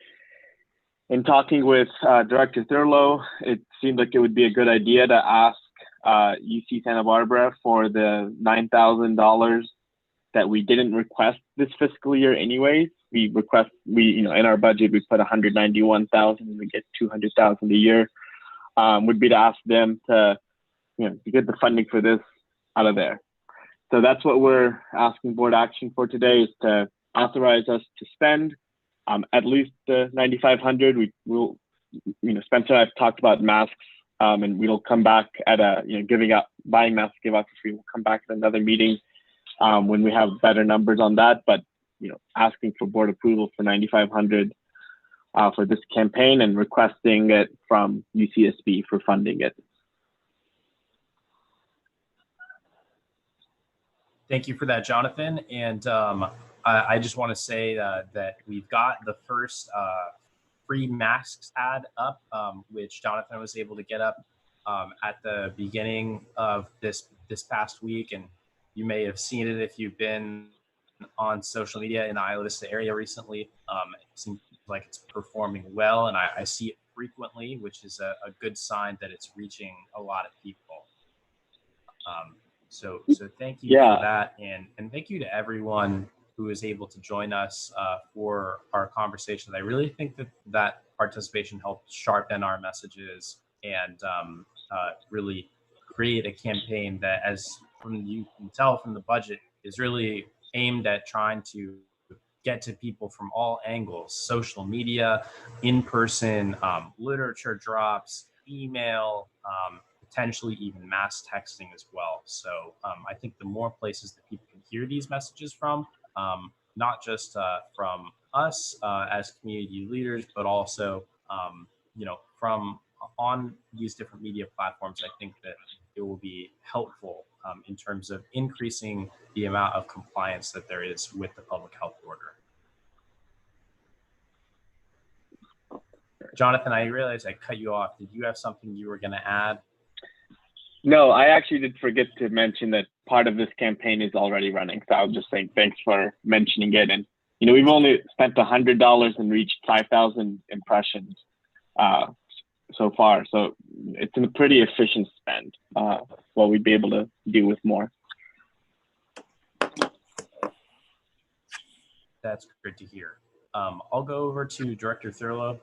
[SPEAKER 1] in talking with Director Thurlow, it seemed like it would be a good idea to ask UC Santa Barbara for the $9,000 that we didn't request this fiscal year anyways. In our budget, we put $191,000 and we get $200,000 a year. Would be to ask them to get the funding for this out of there. So that's what we're asking board action for today, is to authorize us to spend at least the $9,500. We'll, Spencer and I have talked about masks, and we'll come back at buying masks to give out for free. We'll come back at another meeting when we have better numbers on that. But asking for board approval for $9,500 for this campaign and requesting it from UCSB for funding it.
[SPEAKER 2] Thank you for that, Jonathan. And I just want to say that we've got the first free masks ad up, which Jonathan was able to get up at the beginning of this past week, and you may have seen it if you've been on social media in the Isla Vista area recently. It seems like it's performing well, and I see it frequently, which is a good sign that it's reaching a lot of people. So thank you for that, and thank you to everyone who is able to join us for our conversations. I really think that participation helped sharpen our messages and really create a campaign that, as you can tell from the budget, is really aimed at trying to get to people from all angles: social media, in-person, literature drops, email, potentially even mass texting as well. So I think the more places that people can hear these messages from, not just from us as community leaders, but also from on these different media platforms, I think that it will be helpful in terms of increasing the amount of compliance that there is with the public health order. Jonathan, I realized I cut you off. Did you have something you were going to add?
[SPEAKER 1] No, I actually did forget to mention that part of this campaign is already running. So I was just saying thanks for mentioning it. And, we've only spent $100 and reached 5,000 impressions so far. So it's a pretty efficient spend. What we'd be able to do with more.
[SPEAKER 2] That's good to hear. I'll go over to Director Thurlow.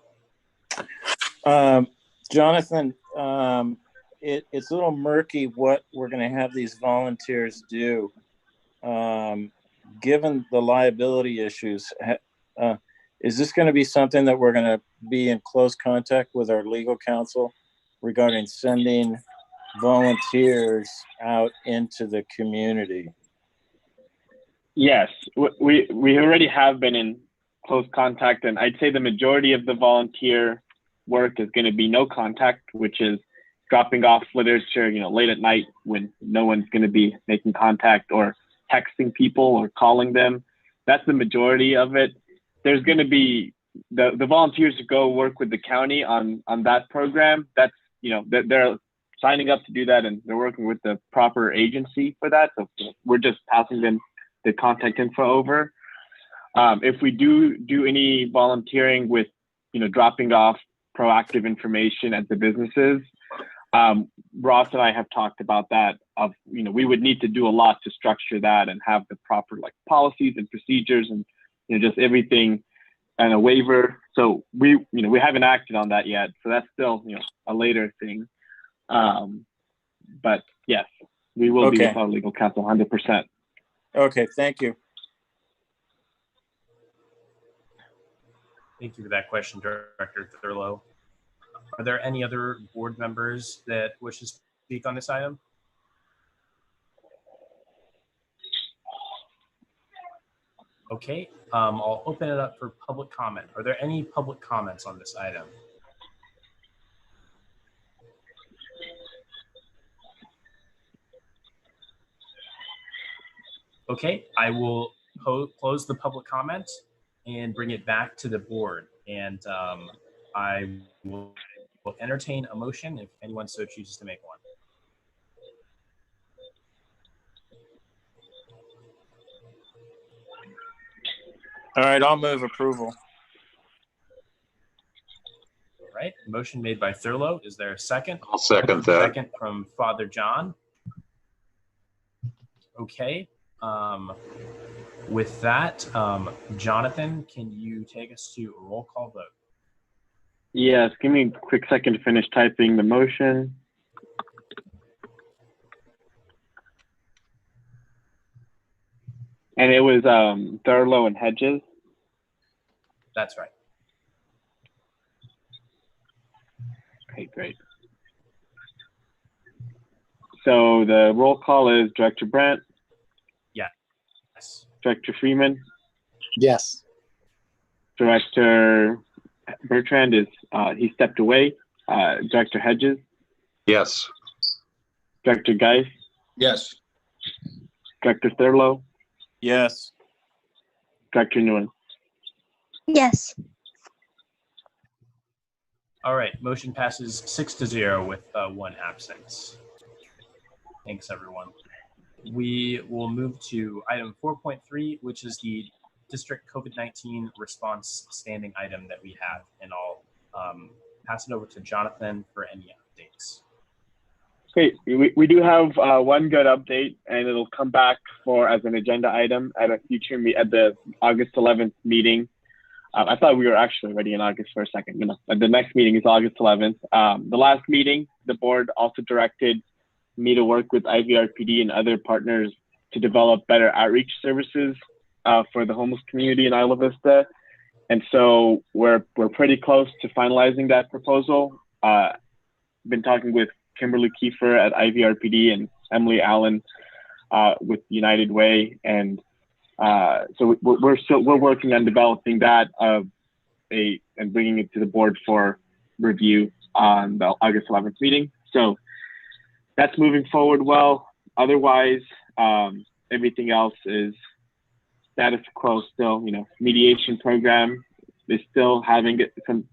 [SPEAKER 9] Jonathan, it's a little murky what we're going to have these volunteers do. Given the liability issues, is this going to be something that we're going to be in close contact with our legal counsel regarding sending volunteers out into the community?
[SPEAKER 1] Yes, we already have been in close contact, and I'd say the majority of the volunteer work is going to be no contact, which is dropping off literature, late at night when no one's going to be making contact, or texting people or calling them. That's the majority of it. There's going to be the volunteers who go work with the county on that program. That's, they're signing up to do that, and they're working with the proper agency for that. So we're just passing them the contact info over. If we do any volunteering with, dropping off proactive information at the businesses, Ross and I have talked about that. We would need to do a lot to structure that and have the proper policies and procedures and just everything and a waiver. So we haven't acted on that yet. So that's still a later thing. But yes, we will be with our legal counsel 100%.
[SPEAKER 9] Okay, thank you.
[SPEAKER 2] Thank you for that question, Director Thurlow. Are there any other board members that wish to speak on this item? Okay, I'll open it up for public comment. Are there any public comments on this item? Okay, I will close the public comment and bring it back to the board. And I will entertain a motion if anyone so chooses to make one.
[SPEAKER 9] All right, I'll move approval.
[SPEAKER 2] All right, motion made by Thurlow. Is there a second?
[SPEAKER 12] I'll second that.
[SPEAKER 2] Second from Father John. Okay. With that, Jonathan, can you take us to a roll call vote?
[SPEAKER 1] Yes, give me a quick second to finish typing the motion. And it was Thurlow and Hedges.
[SPEAKER 2] That's right.
[SPEAKER 1] Okay, great. So the roll call is Director Brandt.
[SPEAKER 2] Yes.
[SPEAKER 1] Director Freeman.
[SPEAKER 8] Yes.
[SPEAKER 1] Director Bertrand is he stepped away. Director Hedges.
[SPEAKER 12] Yes.
[SPEAKER 1] Director Geis.
[SPEAKER 4] Yes.
[SPEAKER 1] Director Thurlow.
[SPEAKER 9] Yes.
[SPEAKER 12] Director Nguyen.
[SPEAKER 13] Yes.
[SPEAKER 2] All right, motion passes 6-0 with 1 absence. Thanks, everyone. We will move to item 4.3, which is the district COVID-19 response standing item that we have, and I'll pass it over to Jonathan for any updates.
[SPEAKER 12] Great. We do have one good update, and it'll come back as an agenda item at a future at the August 11th meeting. I thought we were actually already in August for a second. The next meeting is August 11th. The last meeting, the board also directed me to work with IVRPD and other partners to develop better outreach services for the homeless community in Isla Vista. And so we're pretty close to finalizing that proposal. Been talking with Kimberly Kiefer at IVRPD and Emily Allen with United Way, and so we're working on developing that and bringing it to the board for review on the August 11th meeting. So that's moving forward well. Otherwise, everything else is status quo still. Mediation program is still having some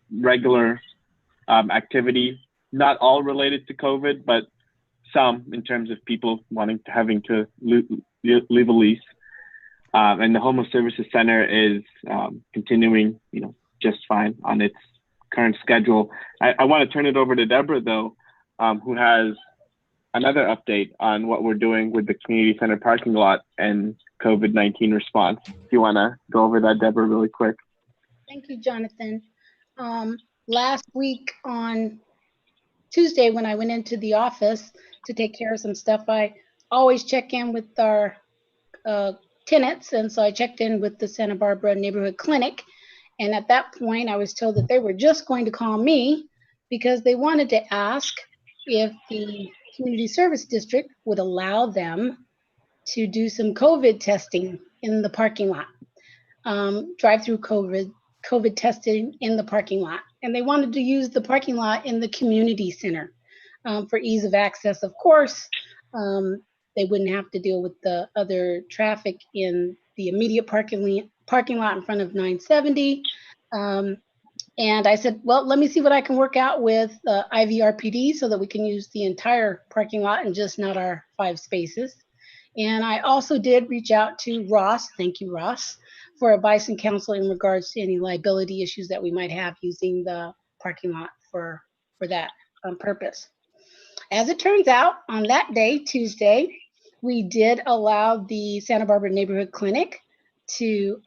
[SPEAKER 12] regular activity, not all related to COVID, but some in terms of people having to leave a lease. And the Homeless Services Center is continuing, just fine on its current schedule. I want to turn it over to Deborah, though, who has another update on what we're doing with the community center parking lot and COVID-19 response. Do you want to go over that, Deborah, really quick?
[SPEAKER 7] Thank you, Jonathan. Last week on Tuesday, when I went into the office to take care of some stuff, I always check in with our tenants, and so I checked in with the Santa Barbara Neighborhood Clinic, and at that point I was told that they were just going to call me because they wanted to ask if the Community Service District would allow them to do some COVID testing in the parking lot, drive-through COVID testing in the parking lot. And they wanted to use the parking lot in the community center for ease of access. Of course, they wouldn't have to deal with the other traffic in the immediate parking lot in front of 970. And I said, well, let me see what I can work out with IVRPD so that we can use the entire parking lot and just not our 5 spaces. And I also did reach out to Ross, thank you, Ross, for advice and counsel in regards to any liability issues that we might have using the parking lot for that purpose. As it turns out, on that day, Tuesday, we did allow the Santa Barbara Neighborhood Clinic to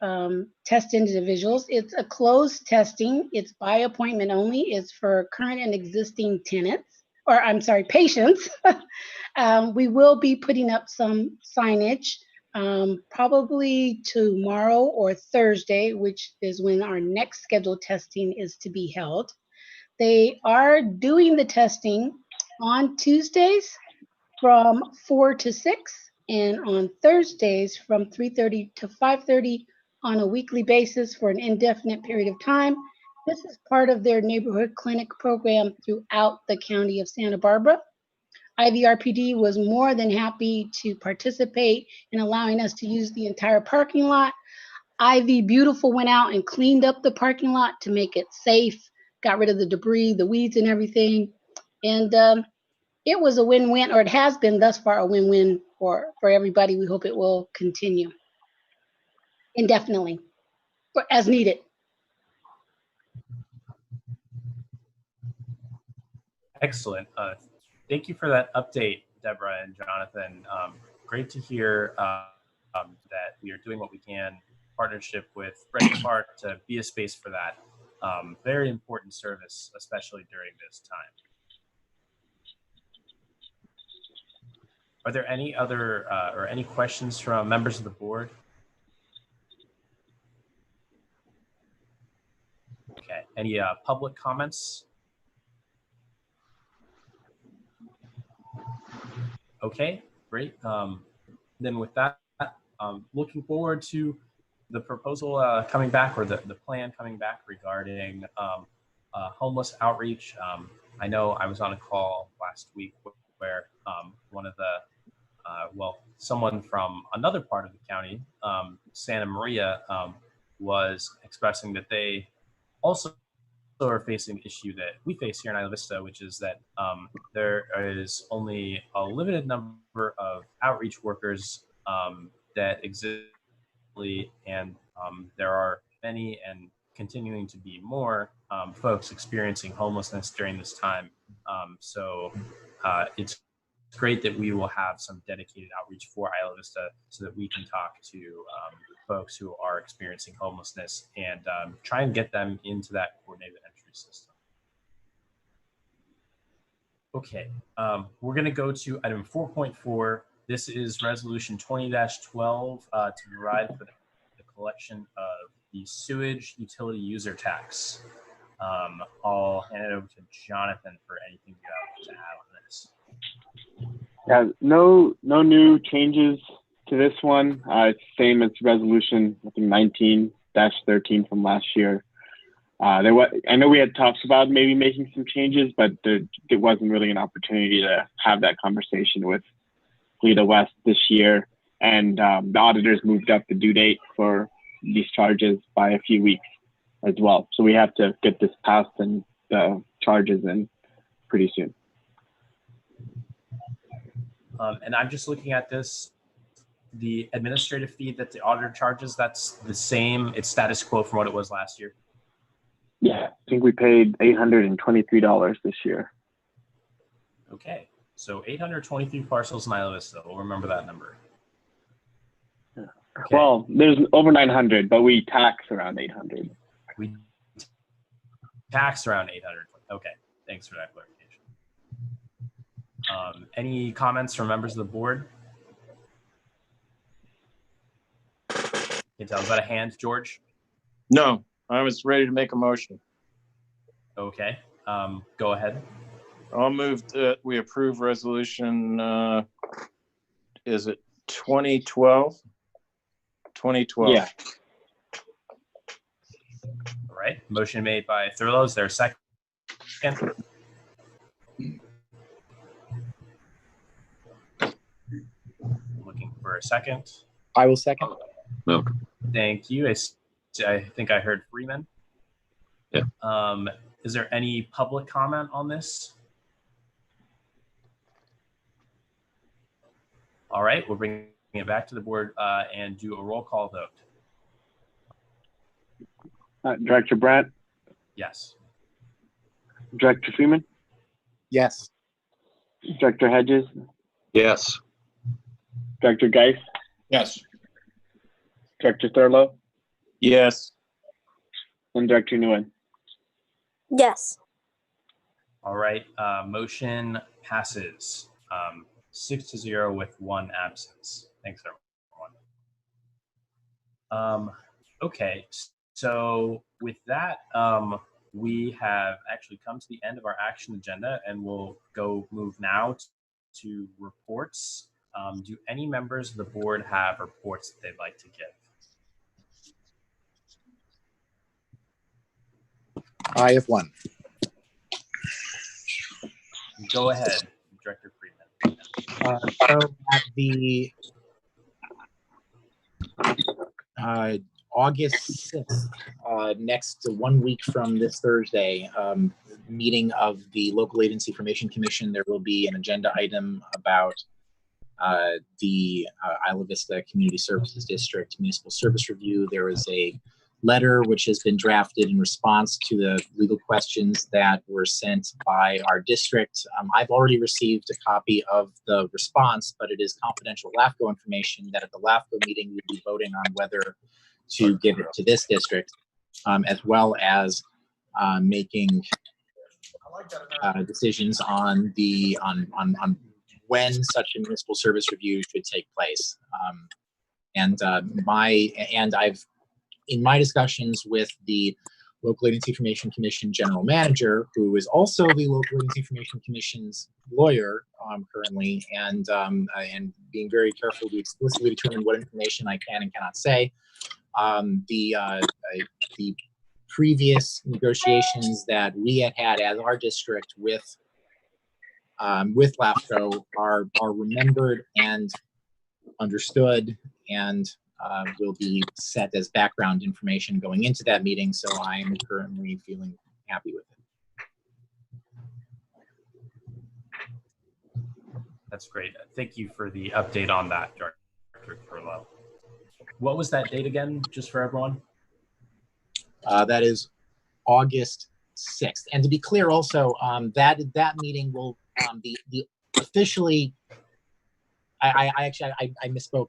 [SPEAKER 7] test individuals. It's a closed testing. It's by appointment only. It's for current and existing patients. We will be putting up some signage probably tomorrow or Thursday, which is when our next scheduled testing is to be held. They are doing the testing on Tuesdays from 4 to 6 and on Thursdays from 3:30 to 5:30 on a weekly basis for an indefinite period of time. This is part of their neighborhood clinic program throughout the county of Santa Barbara. IVRPD was more than happy to participate in allowing us to use the entire parking lot. Ivy Beautiful went out and cleaned up the parking lot to make it safe, got rid of the debris, the weeds and everything. And it was a win-win, or it has been thus far a win-win for everybody. We hope it will continue indefinitely, as needed.
[SPEAKER 2] Excellent. Thank you for that update, Deborah and Jonathan. Great to hear that we are doing what we can, partnership with Red Park to be a space for that. Very important service, especially during this time. Are there any other or any questions from members of the board? Okay, any public comments? Okay, great. Then with that, looking forward to the proposal coming back, or the plan coming back regarding homeless outreach. I know I was on a call last week where one of the, someone from another part of the county, Santa Maria, was expressing that they also are facing an issue that we face here in Isla Vista, which is that there is only a limited number of outreach workers that exist, and there are many and continuing to be more folks experiencing homelessness during this time. So it's great that we will have some dedicated outreach for Isla Vista so that we can talk to folks who are experiencing homelessness and try and get them into that coordinated entry system. Okay, we're going to go to item 4.4. This is resolution 20-12 to provide for the collection of the sewage utility user tax. I'll hand it over to Jonathan for anything you have to add on this.
[SPEAKER 12] Yeah, no new changes to this one. It's the same as resolution, I think 19-13 from last year. I know we had talked about maybe making some changes, but there wasn't really an opportunity to have that conversation with Leda West this year. And the auditors moved up the due date for these charges by a few weeks as well. So we have to get this passed and the charges in pretty soon.
[SPEAKER 2] And I'm just looking at this. The administrative fee that the auditor charges, that's the same. It's status quo from what it was last year.
[SPEAKER 12] Yeah, I think we paid $823 this year.
[SPEAKER 2] Okay, so 823 parcels in Isla Vista. We'll remember that number.
[SPEAKER 12] Okay. Well, there's over 900, but we tax around 800.
[SPEAKER 2] We tax around 800. Okay, thanks for that clarification. Any comments from members of the board? Can tell, is that a hand, George?
[SPEAKER 9] No, I was ready to make a motion.
[SPEAKER 2] Okay, go ahead.
[SPEAKER 9] I'll move that we approve resolution, is it 2012? 2012.
[SPEAKER 12] Yeah.
[SPEAKER 2] All right, motion made by Thurlow. Is there a second? Looking for a second.
[SPEAKER 8] I will second.
[SPEAKER 6] No.
[SPEAKER 2] Thank you. I think I heard Freeman.
[SPEAKER 6] Yeah.
[SPEAKER 2] Is there any public comment on this? All right, we'll bring it back to the board and do a roll call vote.
[SPEAKER 12] Director Brandt?
[SPEAKER 2] Yes.
[SPEAKER 12] Director Freeman?
[SPEAKER 8] Yes.
[SPEAKER 12] Director Hedges?
[SPEAKER 6] Yes.
[SPEAKER 12] Director Geis?
[SPEAKER 4] Yes.
[SPEAKER 12] Director Thurlow?
[SPEAKER 9] Yes.
[SPEAKER 12] And Director Nguyen?
[SPEAKER 13] Yes.
[SPEAKER 2] All right, motion passes 6-0 with 1 absence. Thanks, everyone. Okay, so with that, we have actually come to the end of our action agenda, and we'll move now to reports. Do any members of the board have reports that they'd like to give?
[SPEAKER 8] I have one.
[SPEAKER 2] Go ahead, Director Freeman.
[SPEAKER 8] So at the August 6th, next 1 week from this Thursday, meeting of the Local Agency Information Commission, there will be an agenda item about the Isla Vista Community Services District Municipal Service Review. There is a letter which has been drafted in response to the legal questions that were sent by our district. I've already received a copy of the response, but it is confidential LAFCO information that at the LAFCO meeting we'll be voting on whether to give it to this district, as well as making decisions on when such a municipal service review should take place. I've in my discussions with the Local Agency Information Commission General Manager, who is also the Local Agency Information Commission's lawyer currently, and being very careful to explicitly determine what information I can and cannot say. The previous negotiations that we had as our district with LAFCO are remembered and understood and will be set as background information going into that meeting. So I'm currently feeling happy with it.
[SPEAKER 2] That's great. Thank you for the update on that, Director Furlow. What was that date again, just for everyone?
[SPEAKER 8] That is August 6th. And to be clear also, that meeting will be officially, I misspoke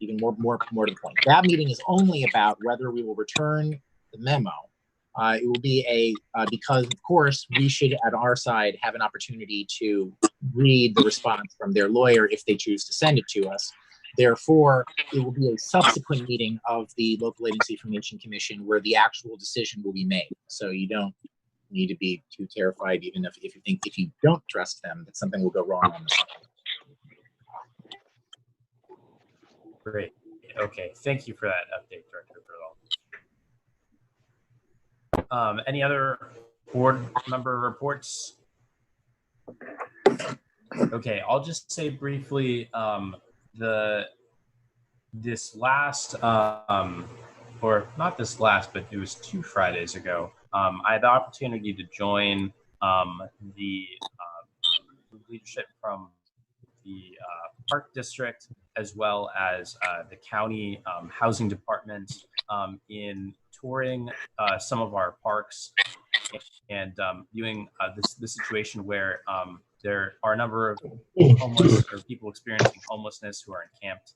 [SPEAKER 8] even more to the point. That meeting is only about whether we will return the memo. It will be because of course we should at our side have an opportunity to read the response from their lawyer if they choose to send it to us. Therefore, it will be a subsequent meeting of the Local Agency Information Commission where the actual decision will be made. So you don't need to be too terrified, even if you think if you don't trust them that something will go wrong on this.
[SPEAKER 2] Great. Okay. Thank you for that update, Director Furlow. Any other board member reports? Okay, I'll just say briefly, this last, or not this last, but it was 2 Fridays ago, I had the opportunity to join the leadership from the Park District as well as the county housing department in touring some of our parks and viewing the situation where there are a number of homeless or people experiencing homelessness who are encamped.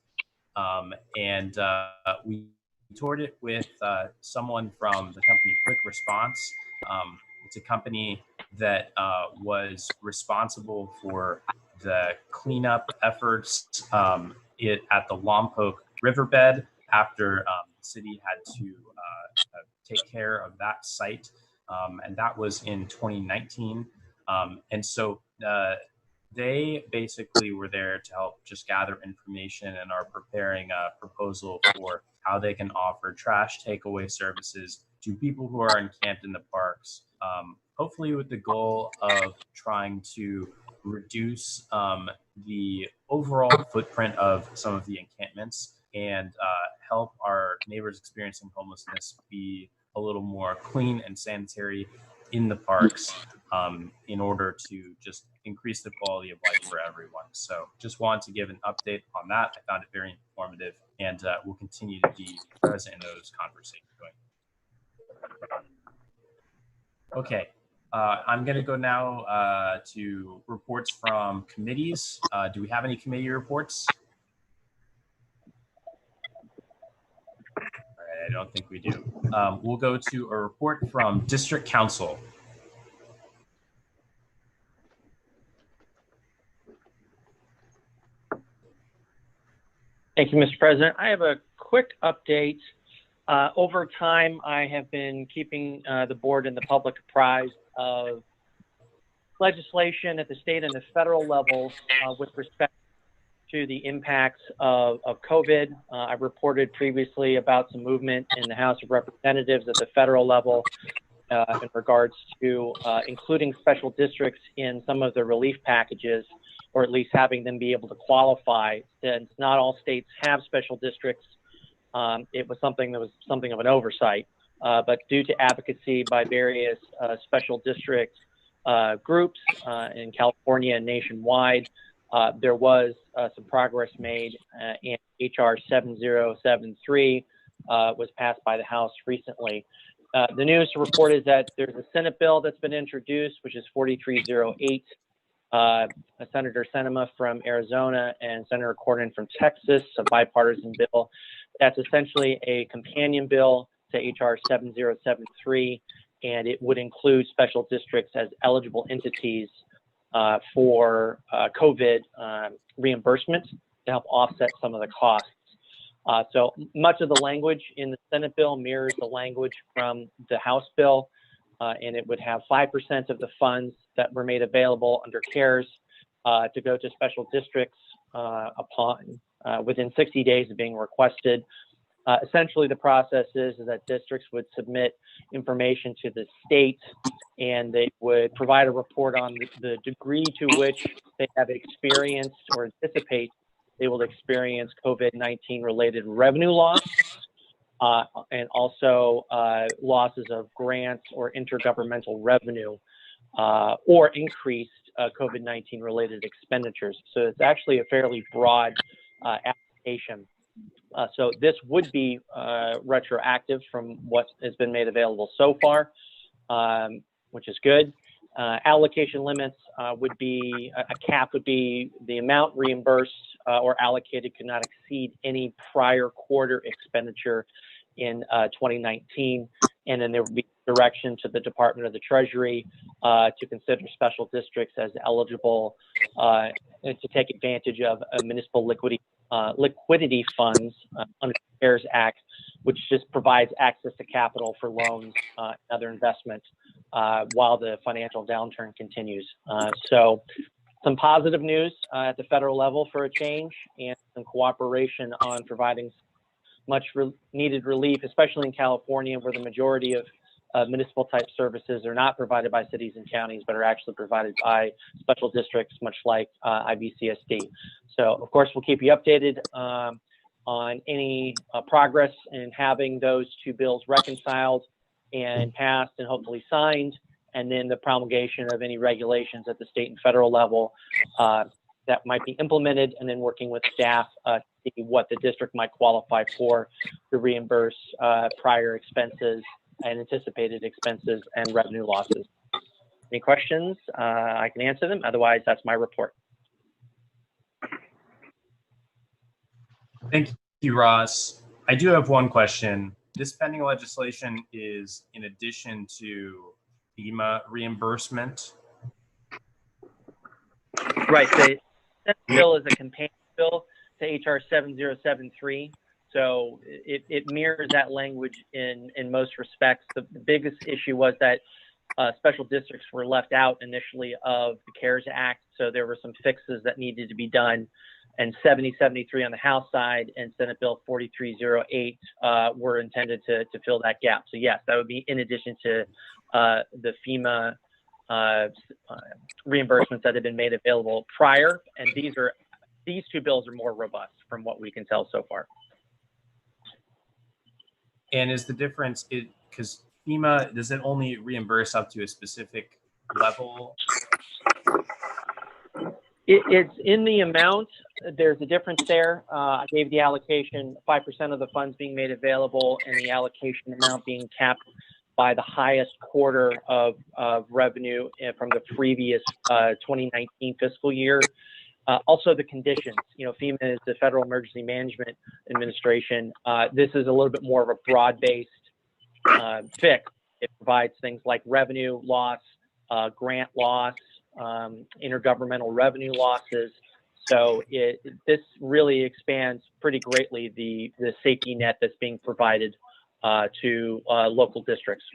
[SPEAKER 2] And we toured it with someone from the company Quick Response. It's a company that was responsible for the cleanup efforts at the Lompoc riverbed after the city had to take care of that site. And that was in 2019. And so they basically were there to help just gather information and are preparing a proposal for how they can offer trash takeaway services to people who are encamped in the parks, hopefully with the goal of trying to reduce the overall footprint of some of the encampments and help our neighbors experiencing homelessness be a little more clean and sanitary in the parks in order to just increase the quality of life for everyone. So just wanted to give an update on that. I found it very informative and will continue to be present in those conversations. Okay, I'm gonna go now to reports from committees. Do we have any committee reports? All right, I don't think we do. We'll go to a report from District Council.
[SPEAKER 14] Thank you, Mr. President. I have a quick update. Over time, I have been keeping the board and the public apprised of legislation at the state and the federal levels with respect to the impacts of COVID. I reported previously about some movement in the House of Representatives at the federal level in regards to including special districts in some of the relief packages, or at least having them be able to qualify, since not all states have special districts. It was something that was something of an oversight, but due to advocacy by various special district groups in California and nationwide, there was some progress made, and HR 7073 was passed by the House recently. The news to report is that there's a Senate bill that's been introduced, which is 4308. Senator Sinema from Arizona and Senator Cornyn from Texas, a bipartisan bill. That's essentially a companion bill to HR 7073, and it would include special districts as eligible entities for COVID reimbursement to help offset some of the costs. So much of the language in the Senate bill mirrors the language from the House bill, and it would have 5% of the funds that were made available under CARES to go to special districts within 60 days of being requested. Essentially, the process is that districts would submit information to the state, and they would provide a report on the degree to which they have experienced or anticipate they will experience COVID-19 related revenue loss and also losses of grants or intergovernmental revenue or increased COVID-19 related expenditures. So it's actually a fairly broad application. So this would be retroactive from what has been made available so far, which is good. Allocation limits would be, a cap would be the amount reimbursed or allocated could not exceed any prior quarter expenditure in 2019. And then there would be direction to the Department of the Treasury to consider special districts as eligible and to take advantage of municipal liquidity funds under the CARES Act, which just provides access to capital for loans and other investments while the financial downturn continues. So some positive news at the federal level for a change and some cooperation on providing much needed relief, especially in California, where the majority of municipal type services are not provided by cities and counties, but are actually provided by special districts, much like IVCSD. So of course, we'll keep you updated on any progress in having those two bills reconciled and passed and hopefully signed, and then the promulgation of any regulations at the state and federal level that might be implemented, and then working with staff to see what the district might qualify for to reimburse prior expenses and anticipated expenses and revenue losses. Any questions? I can answer them. Otherwise, that's my report.
[SPEAKER 2] Thank you, Ross. I do have one question. This pending legislation is in addition to FEMA reimbursement.
[SPEAKER 14] Right. The Senate bill is a companion bill to HR 7073. So it mirrors that language in most respects. The biggest issue was that special districts were left out initially of the CARES Act. So there were some fixes that needed to be done. And 7073 on the House side and Senate Bill 4308 were intended to fill that gap. So yes, that would be in addition to the FEMA reimbursements that have been made available prior. And these two bills are more robust from what we can tell so far.
[SPEAKER 2] And is the difference, because FEMA, does it only reimburse up to a specific level?
[SPEAKER 14] It's in the amount. There's a difference there. I gave the allocation, 5% of the funds being made available and the allocation amount being capped by the highest quarter of revenue from the previous 2019 fiscal year. Also the conditions, FEMA is the Federal Emergency Management Administration. This is a little bit more of a broad-based fix. It provides things like revenue loss, grant loss, intergovernmental revenue losses. So this really expands pretty greatly the safety net that's being provided to local districts.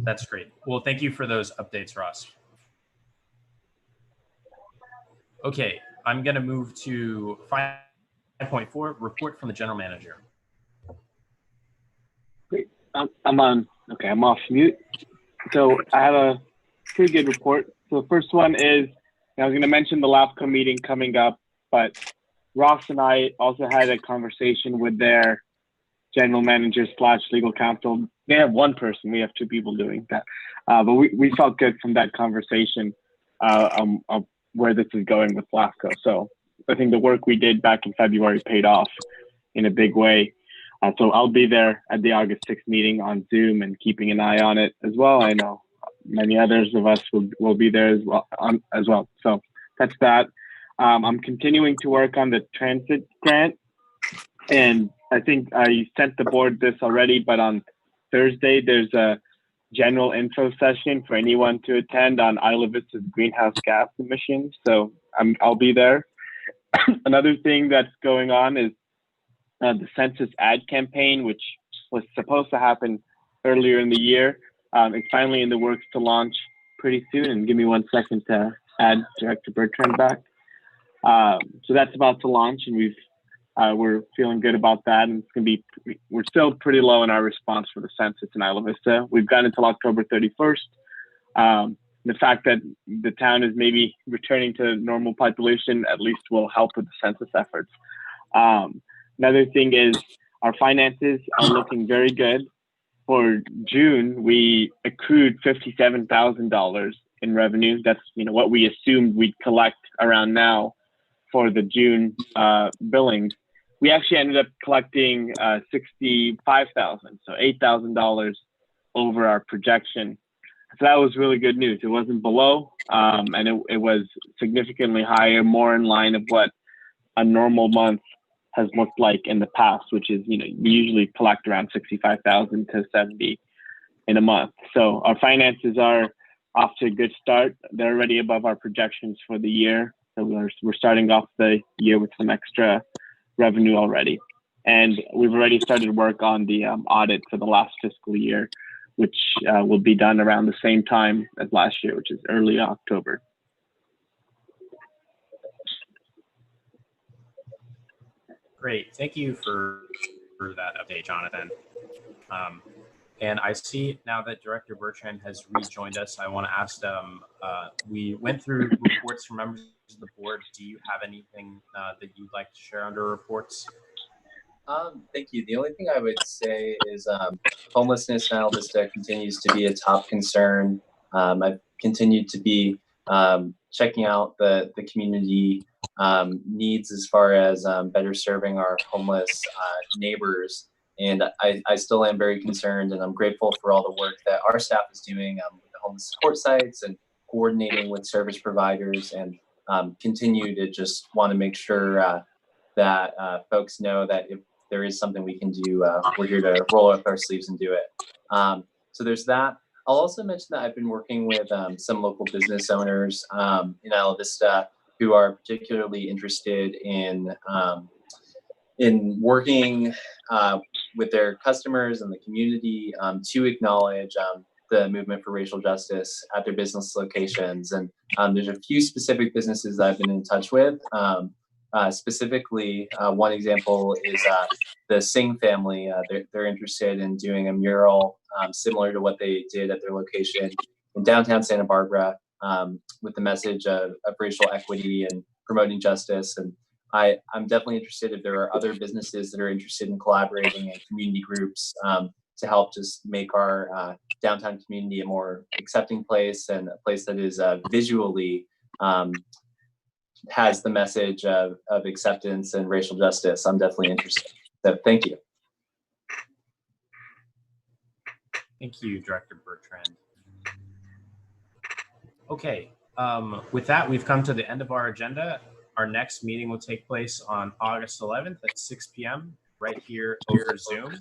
[SPEAKER 2] That's great. Well, thank you for those updates, Ross. Okay, I'm going to move to 5.4, report from the general manager.
[SPEAKER 12] Great. I'm on. Okay, I'm off mute. So I have a pretty good report. So the first one is, I was going to mention the LAFCO meeting coming up, but Ross and I also had a conversation with their general manager / legal counsel. They have one person. We have two people doing that. But we felt good from that conversation of where this is going with LAFCO. So I think the work we did back in February paid off in a big way. So I'll be there at the August 6th meeting on Zoom and keeping an eye on it as well. I know many others of us will be there as well. So that's that. I'm continuing to work on the transit grant. And I think I sent the board this already, but on Thursday, there's a general info session for anyone to attend on Isla Vista's greenhouse gas emissions. So I'll be there. Another thing that's going on is the census ad campaign, which was supposed to happen earlier in the year. It's finally in the works to launch pretty soon. And give me 1 second to add Director Bertrand back. So that's about to launch, and we're feeling good about that. And it's gonna be, we're still pretty low in our response for the census in Isla Vista. We've got until October 31st. the fact that the town is maybe returning to normal population at least will help with the census efforts. Another thing is our finances are looking very good. For June, we accrued $57,000 in revenue. That's what we assumed we'd collect around now for the June billings. We actually ended up collecting $65,000, so $8,000 over our projection. So that was really good news. It wasn't below, and it was significantly higher, more in line of what a normal month has looked like in the past, which is, we usually collect around 65,000 to 70 in a month. So our finances are off to a good start. They're already above our projections for the year. So we're starting off the year with some extra revenue already. And we've already started work on the audit for the last fiscal year, which will be done around the same time as last year, which is early October.
[SPEAKER 2] Great, thank you for that update, Jonathan. And I see now that Director Bertrand has rejoined us. I want to ask them, we went through reports from members of the board. Do you have anything that you'd like to share under reports?
[SPEAKER 3] Thank you. The only thing I would say is homelessness in Isla Vista continues to be a top concern. I've continued to be checking out the community needs as far as better serving our homeless neighbors. And I still am very concerned, and I'm grateful for all the work that our staff is doing with the homeless support sites and coordinating with service providers, and continue to just want to make sure that folks know that if there is something we can do, we're here to roll up our sleeves and do it. So there's that. I'll also mention that I've been working with some local business owners in Isla Vista who are particularly interested in working with their customers and the community to acknowledge the movement for racial justice at their business locations. And there's a few specific businesses that I've been in touch with. Specifically, one example is the Singh family. They're interested in doing a mural similar to what they did at their location in downtown Santa Barbara, with the message of racial equity and promoting justice. And I'm definitely interested if there are other businesses that are interested in collaborating in community groups to help just make our downtown community a more accepting place, and a place that is visually has the message of acceptance and racial justice. I'm definitely interested. So thank you.
[SPEAKER 2] Thank you, Director Bertrand. Okay, with that, we've come to the end of our agenda. Our next meeting will take place on August 11th at 6 p.m. right here over Zoom.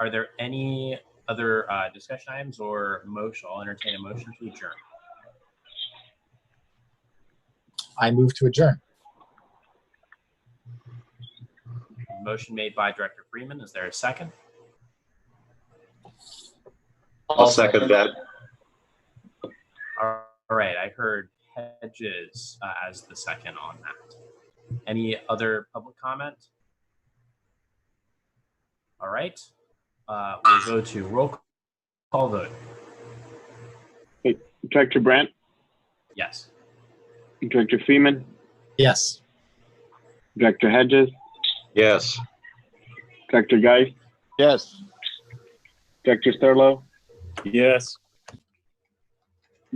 [SPEAKER 2] Are there any other discussion items or motion? I'll entertain a motion to adjourn.
[SPEAKER 8] I move to adjourn.
[SPEAKER 2] Motion made by Director Freeman. Is there a second?
[SPEAKER 15] I'll second that.
[SPEAKER 2] All right, I heard Hedges as the second on that. Any other public comment? All right, we'll go to roll call vote.
[SPEAKER 12] Hey, Director Brandt?
[SPEAKER 2] Yes.
[SPEAKER 12] Director Freeman?
[SPEAKER 8] Yes.
[SPEAKER 12] Director Hedges?
[SPEAKER 15] Yes.
[SPEAKER 12] Director Geist?
[SPEAKER 15] Yes.
[SPEAKER 12] Director Thurlow?
[SPEAKER 9] Yes.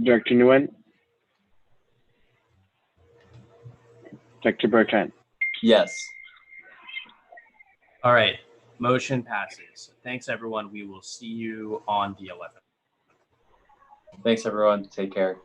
[SPEAKER 12] Director Nguyen? Director Bertrand?
[SPEAKER 3] Yes.
[SPEAKER 2] All right, motion passes. Thanks, everyone. We will see you on the 11th.
[SPEAKER 3] Thanks, everyone. Take care.